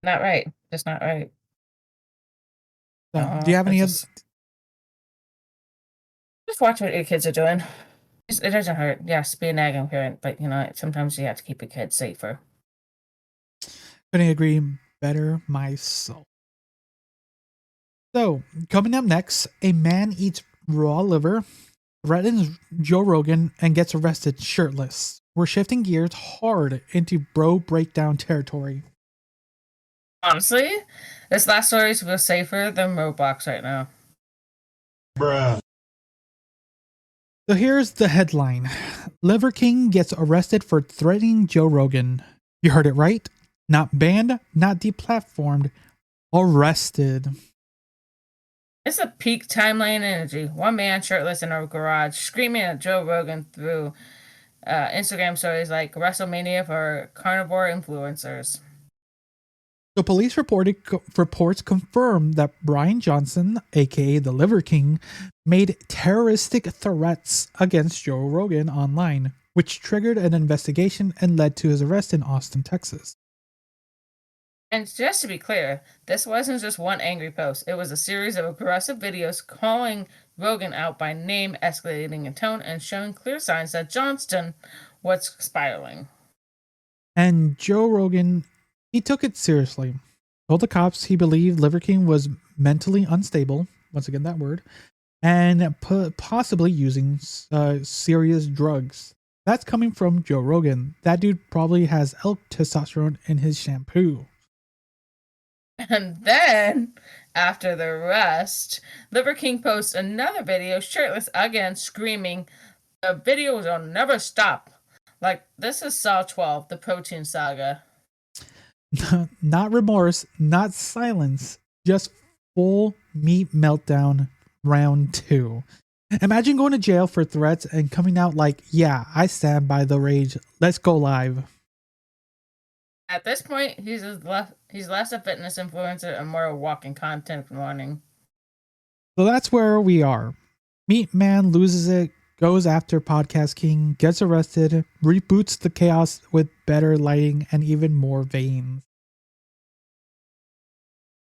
not right. Just not right. So, do you have any other? Just watch what your kids are doing. It doesn't hurt. Yes, be a nagging parent, but sometimes you have to keep your kids safer. Couldn't agree better myself. So, coming up next, a man eats raw liver, threatens Joe Rogan, and gets arrested shirtless. We're shifting gears hard into bro breakdown territory. Honestly, this last story is feel safer than Roblox right now. Bruh. So here's the headline. Liver King gets arrested for threatening Joe Rogan. You heard it right. Not banned, not deplatformed, arrested. It's a peak timeline energy. One man shirtless in a garage screaming at Joe Rogan through Instagram stories like WrestleMania for carnivore influencers. So police reports confirm that Brian Johnson, aka the Liver King, made terroristic threats against Joe Rogan online, which triggered an investigation and led to his arrest in Austin, Texas. And just to be clear, this wasn't just one angry post. It was a series of aggressive videos calling Rogan out by name, escalating in tone, and showing clear signs that Johnston was spiraling. And Joe Rogan, he took it seriously. Told the cops he believed Liver King was mentally unstable, once again that word, and possibly using serious drugs. That's coming from Joe Rogan. That dude probably has elk testosterone in his shampoo. And then, after the arrest, Liver King posts another video shirtless again, screaming, "The videos will never stop." Like, this is Saw 12, the protein saga. Not remorse, not silence, just full meat meltdown round 2. Imagine going to jail for threats and coming out like, yeah, I stand by the rage. Let's go live. At this point, he's less a fitness influencer and more a walking content warning. So that's where we are. Meat Man loses it, goes after Podcast King, gets arrested, reboots the chaos with better lighting and even more veins.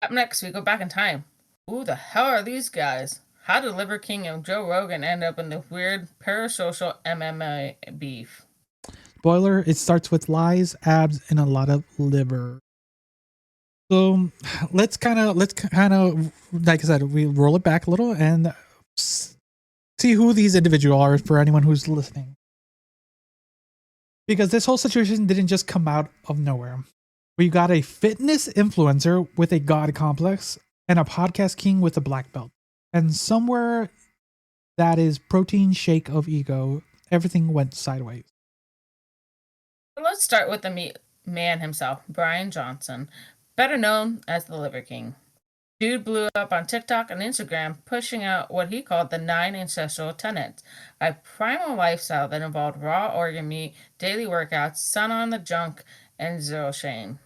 Up next, we go back in time. Who the hell are these guys? How did Liver King and Joe Rogan end up in the weird parasocial MMA beef? Spoiler, it starts with lies, abs, and a lot of liver. So let's kind of, like I said, we roll it back a little and see who these individuals are for anyone who's listening. Because this whole situation didn't just come out of nowhere. We got a fitness influencer with a god complex and a podcast king with a black belt. And somewhere that is protein shake of ego, everything went sideways. Let's start with the man himself, Brian Johnson, better known as the Liver King. Dude blew up on TikTok and Instagram, pushing out what he called the 9 ancestral tenets, a primal lifestyle that involved raw organ meat, daily workouts, sun on the junk, and zero shame.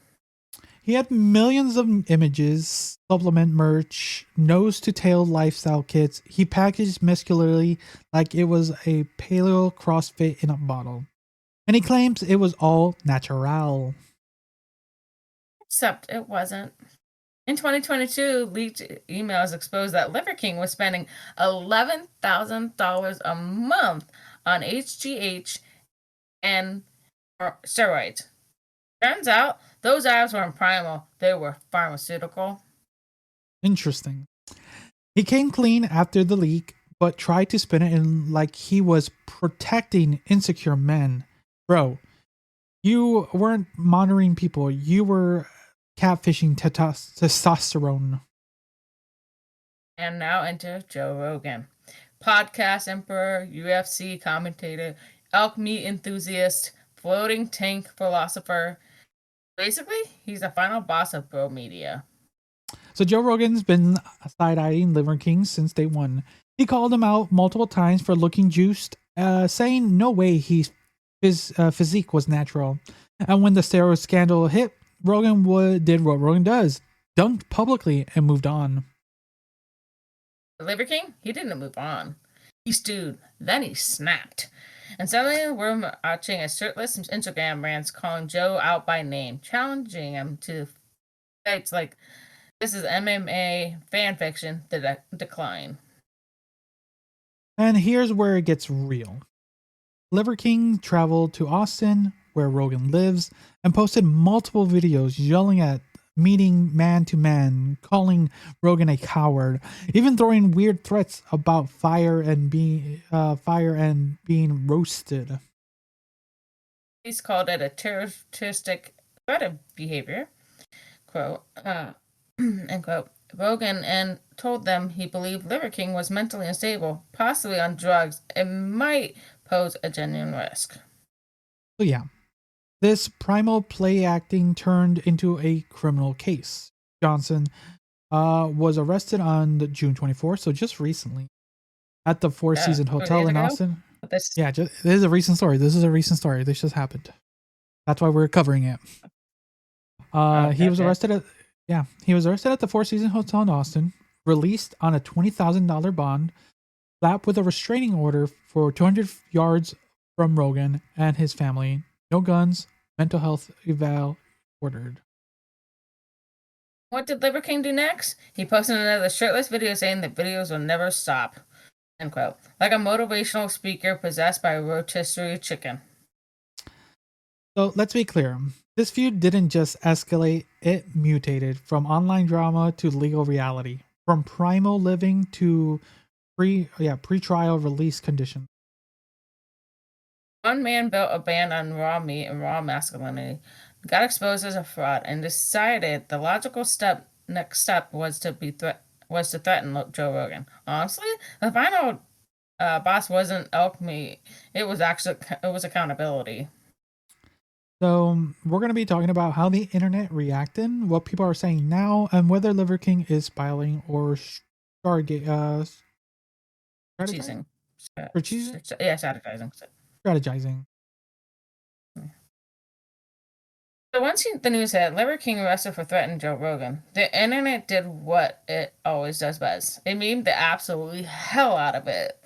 He had millions of images, supplement merch, nose-to-tail lifestyle kits. He packaged muscularly like it was a paleo CrossFit in a bottle. And he claims it was all natural. Except it wasn't. In 2022, leaked emails exposed that Liver King was spending $11,000 a month on HGH and steroids. Turns out, those abs weren't primal, they were pharmaceutical. Interesting. He came clean after the leak, but tried to spin it in like he was protecting insecure men. Bro, you weren't monitoring people, you were catfishing testosterone. And now enter Joe Rogan. Podcast emperor, UFC commentator, elk meat enthusiast, floating tank philosopher. Basically, he's the final boss of bro media. So Joe Rogan's been side-eyeing Liver King since day one. He called him out multiple times for looking juiced, saying no way his physique was natural. And when the steroid scandal hit, Rogan did what Rogan does, dunked publicly and moved on. The Liver King, he didn't move on. He stewed, then he snapped. And suddenly we're watching a shirtless Instagram rants calling Joe out by name, challenging him to fights like this is MMA fan fiction, the decline. And here's where it gets real. Liver King traveled to Austin, where Rogan lives, and posted multiple videos yelling at meeting man to man, calling Rogan a coward, even throwing weird threats about fire and being roasted. He's called it a terroristic threat of behavior, quote, end quote. Rogan and told them he believed Liver King was mentally unstable, possibly on drugs, and might pose a genuine risk. So yeah, this primal play acting turned into a criminal case. Johnson was arrested on June 24th, so just recently, at the Four Seasons Hotel in Austin. This is a recent story. This just happened. That's why we're covering it. He was arrested at the Four Seasons Hotel in Austin, released on a $20,000 bond, slapped with a restraining order for 200 yards from Rogan and his family. No guns, mental health eval ordered. What did Liver King do next? He posted another shirtless video saying that videos will never stop. End quote. Like a motivational speaker possessed by a rotisserie chicken. So let's be clear. This feud didn't just escalate, it mutated from online drama to legal reality. From primal living to pre-trial release conditions. One man built a ban on raw meat and raw masculinity, got exposed as a fraud, and decided the logical next step was to threaten Joe Rogan. Honestly, the final boss wasn't elk meat; it was accountability. So we're going to be talking about how the internet reacted, what people are saying now, and whether Liver King is spiraling or strategizing. Strategizing. So once the news hit, Liver King arrested for threatening Joe Rogan. The internet did what it always does best. It memed the absolutely hell out of it.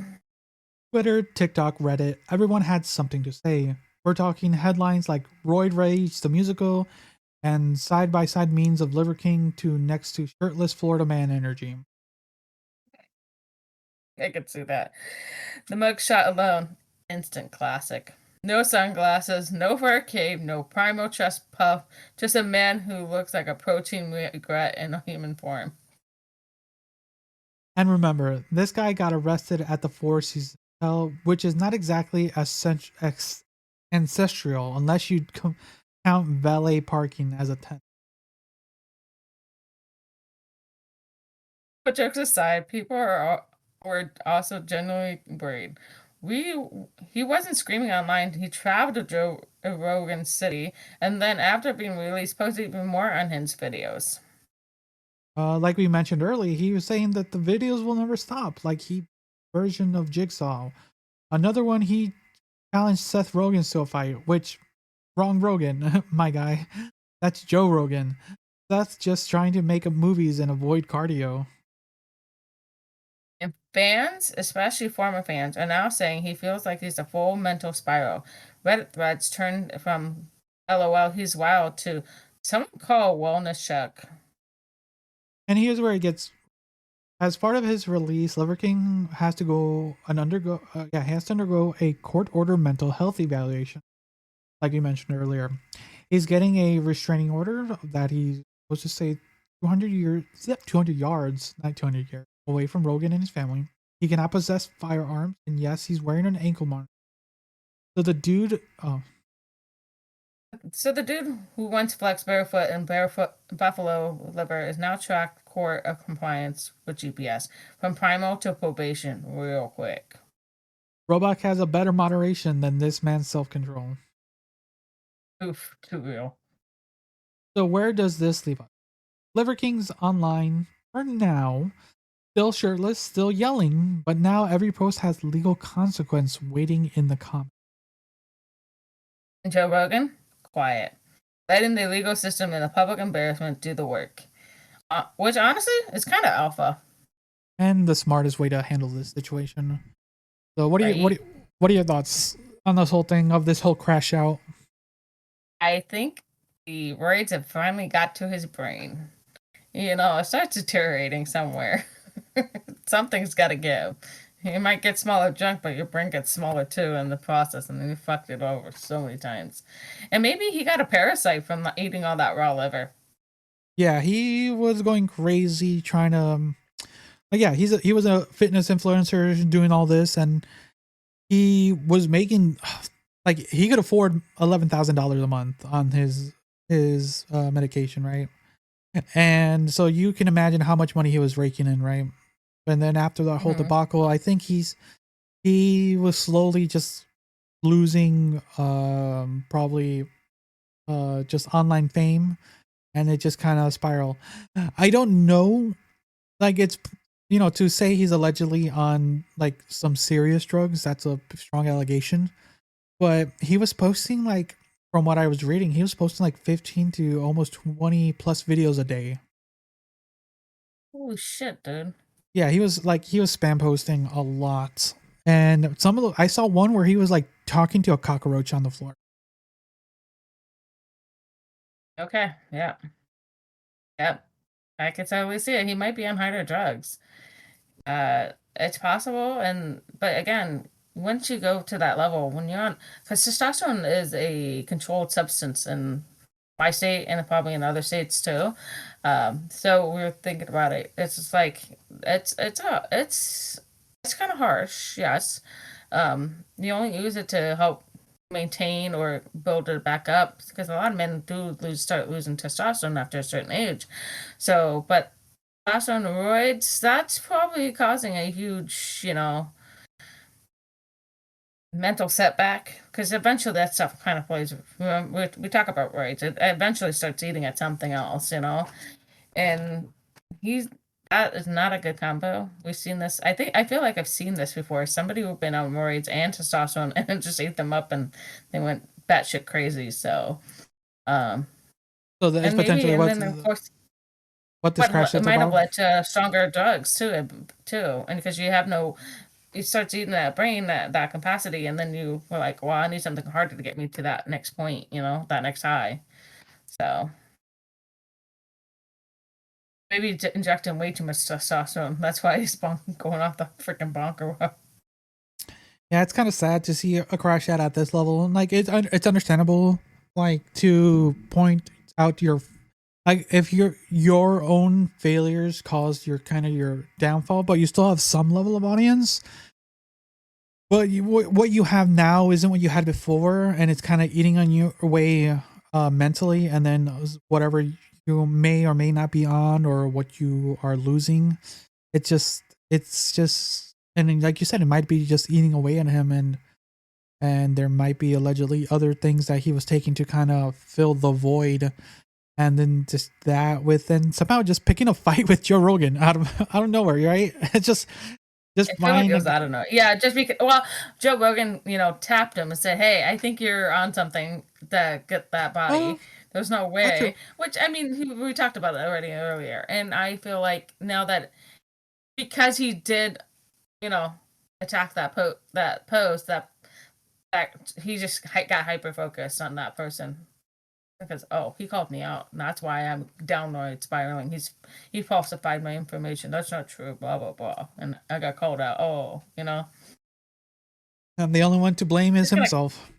Twitter, TikTok, Reddit, everyone had something to say. We're talking headlines like Roid Rage, the musical, and side-by-side memes of Liver King next to shirtless Florida man energy. I could see that. The mugshot alone, instant classic. No sunglasses, no fur cape, no primal chest puff, just a man who looks like a protein regret in a human form. And remember, this guy got arrested at the Four Seasons Hotel, which is not exactly ancestral unless you count valet parking as a tent. But jokes aside, people are were also genuinely worried. He wasn't screaming online. He traveled to Joe Rogan City, and then after being released, posted even more unhinged videos. Like we mentioned earlier, he was saying that the videos will never stop. Like he version of Jigsaw. Another one, he challenged Seth Rogen to a fight, which wrong Rogan, my guy. That's Joe Rogan. That's just trying to make movies and avoid cardio. And fans, especially former fans, are now saying he feels like he's a full mental spiral. Reddit threads turned from "LOL, he's wild" to someone call a wellness check. And here's where it gets. As part of his release, Liver King has to undergo a court order mental health evaluation, like you mentioned earlier. He's getting a restraining order that he's supposed to stay 200 yards, not 200 yards, away from Rogan and his family. He cannot possess firearms, and yes, he's wearing an ankle monitor. So the dude, So the dude who once flexed barefoot and barefoot buffalo liver is now tracked court of compliance with GPS from primal to probation real quick. Roblox has a better moderation than this man's self-control. Oof, too real. So where does this leave us? Liver King's online for now, still shirtless, still yelling, but now every post has legal consequence waiting in the comments. And Joe Rogan, quiet, letting the legal system and the public embarrassment do the work, which honestly is kind of alpha. And the smartest way to handle this situation. So what are your thoughts on this whole thing, of this whole crash out? I think the roids have finally got to his brain. It starts deteriorating somewhere. Something's got to give. You might get smaller junk, but your brain gets smaller too in the process, and then you fucked it over so many times. And maybe he got a parasite from eating all that raw liver. Yeah, he was going crazy trying to. He was a fitness influencer doing all this, and he was making he could afford $11,000 a month on his medication, right? And so you can imagine how much money he was raking in, right? And then after that whole debacle, I think he was slowly just losing probably just online fame, and it just kind of spiraled. I don't know, it's to say he's allegedly on some serious drugs, that's a strong allegation, but he was posting from what I was reading, he was posting 15 to almost 20 plus videos a day. Holy shit, dude. Yeah, he was spam posting a lot. And I saw one where he was talking to a cockroach on the floor. Okay, yeah. Yep. I could totally see it. He might be on harder drugs. It's possible, but again, once you go to that level, when you're on, because testosterone is a controlled substance in my state and probably in other states too. So we were thinking about it. It's just it's kind of harsh, yes. You only use it to help maintain or build it back up, because a lot of men do start losing testosterone after a certain age. So, but testosterone roids, that's probably causing a huge, mental setback, because eventually that stuff kind of plays. We talk about roids, it eventually starts eating at something else, and that is not a good combo. We've seen this. I feel like I've seen this before. Somebody who've been on roids and testosterone and it just ate them up, and they went batshit crazy. So, so that's potentially what this crash is about. It might have led to stronger drugs too, and because it starts eating that brain, that capacity, and then you were like, well, I need something harder to get me to that next point, that next high. So maybe injecting way too much testosterone. That's why he's going off the freaking bonker. Yeah, it's kind of sad to see a crash out at this level, and it's understandable, to point out if your own failures caused your downfall, but you still have some level of audience. But what you have now isn't what you had before, and it's kind of eating on you away mentally, and then whatever you may or may not be on, or what you are losing, it's just And then, like you said, it might be just eating away at him, and there might be allegedly other things that he was taking to kind of fill the void. And then just that with then somehow just picking a fight with Joe Rogan out of nowhere, right? It's just fine. I don't know. Yeah, just because. Well, Joe Rogan, tapped him and said, "Hey, I think you're on something to get that body." There's no way. Which I mean, we talked about it already earlier, and I feel like now that because he did, attack that post that he just got hyper focused on that person. Because he called me out, and that's why I'm downward spiraling. He falsified my information. That's not true. Blah blah blah, and I got called out. And the only one to blame is himself.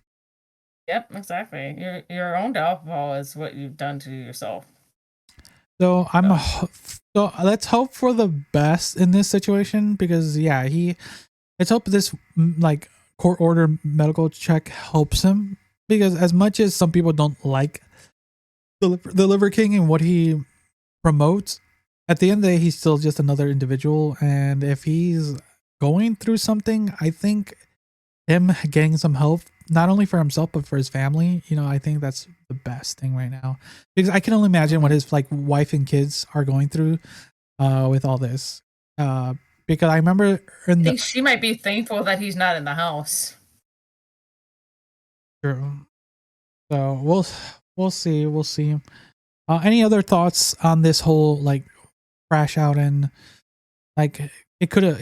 Yep, exactly. Your own downfall is what you've done to yourself. So so let's hope for the best in this situation, because let's hope this like court order medical check helps him, because as much as some people don't like the Liver King and what he promotes, at the end of the day, he's still just another individual. And if he's going through something, I think him getting some help, not only for himself, but for his family, I think that's the best thing right now. Because I can only imagine what his wife and kids are going through with all this. Because I remember I think she might be thankful that he's not in the house. True. So we'll see. Any other thoughts on this whole crash out, and it could have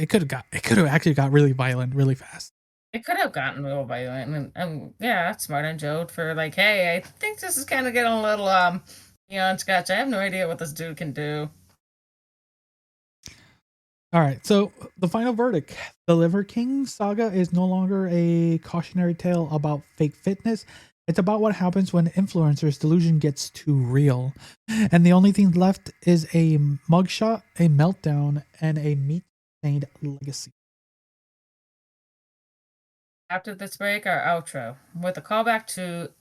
actually got really violent really fast. It could have gotten real violent, and that's smart on Joe for hey, I think this is kind of getting a little sketch. I have no idea what this dude can do. All right, so the final verdict: the Liver King saga is no longer a cautionary tale about fake fitness. It's about what happens when influencers' delusion gets too real. And the only thing left is a mugshot, a meltdown, and a meat-stained legacy. After this break, our outro, with a callback to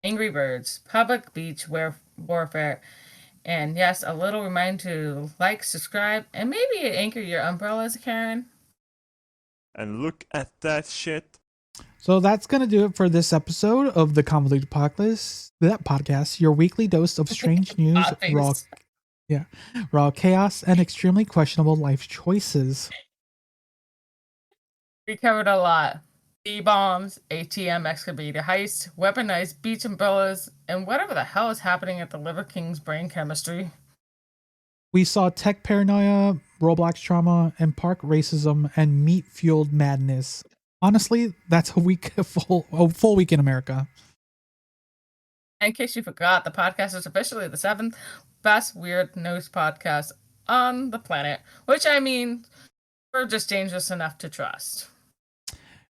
Angry Birds, public beach warfare, and yes, a little reminder to like, subscribe, and maybe anchor your umbrellas, Karen. And look at that shit. So that's going to do it for this episode of the Convoluted Podcast, your weekly dose of strange news, raw chaos, and extremely questionable life choices. We covered a lot. B-bombs, ATM excavator heist, weaponized beach umbrellas, and whatever the hell is happening at the Liver King's brain chemistry. We saw tech paranoia, Roblox trauma, and park racism, and meat-fueled madness. Honestly, that's a full week in America. In case you forgot, the podcast is officially the 7th best weird news podcast on the planet, which we're just dangerous enough to trust.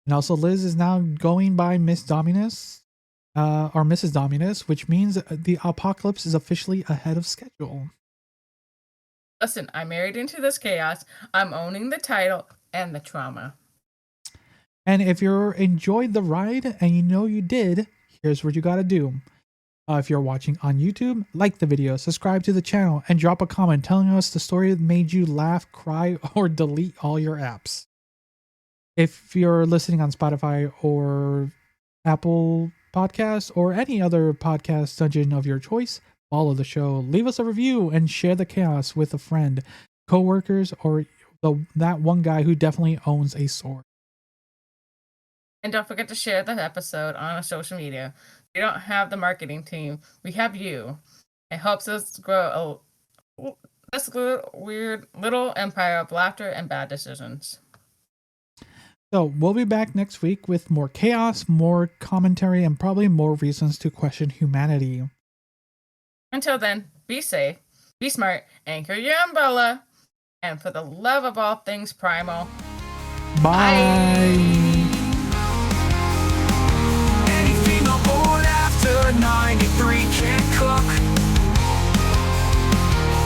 And also, Liz is now going by Miss Dominus, or Mrs. Dominus, which means the apocalypse is officially ahead of schedule. Listen, I married into this chaos. I'm owning the title and the trauma. And if you enjoyed the ride, and you did, here's what you got to do. If you're watching on YouTube, like the video, subscribe to the channel, and drop a comment telling us the story that made you laugh, cry, or delete all your apps. If you're listening on Spotify or Apple Podcasts or any other podcast dungeon of your choice, follow the show, leave us a review, and share the chaos with a friend, co-workers, or that one guy who definitely owns a sword. And don't forget to share the episode on our social media. We don't have the marketing team. We have you. It helps us grow this weird little empire of laughter and bad decisions. So we'll be back next week with more chaos, more commentary, and probably more reasons to question humanity. Until then, be safe, be smart, anchor your umbrella, and for the love of all things primal, bye. 93 can't cook.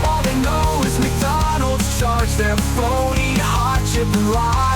All they know is McDonald's charge their phony hot chip and lies.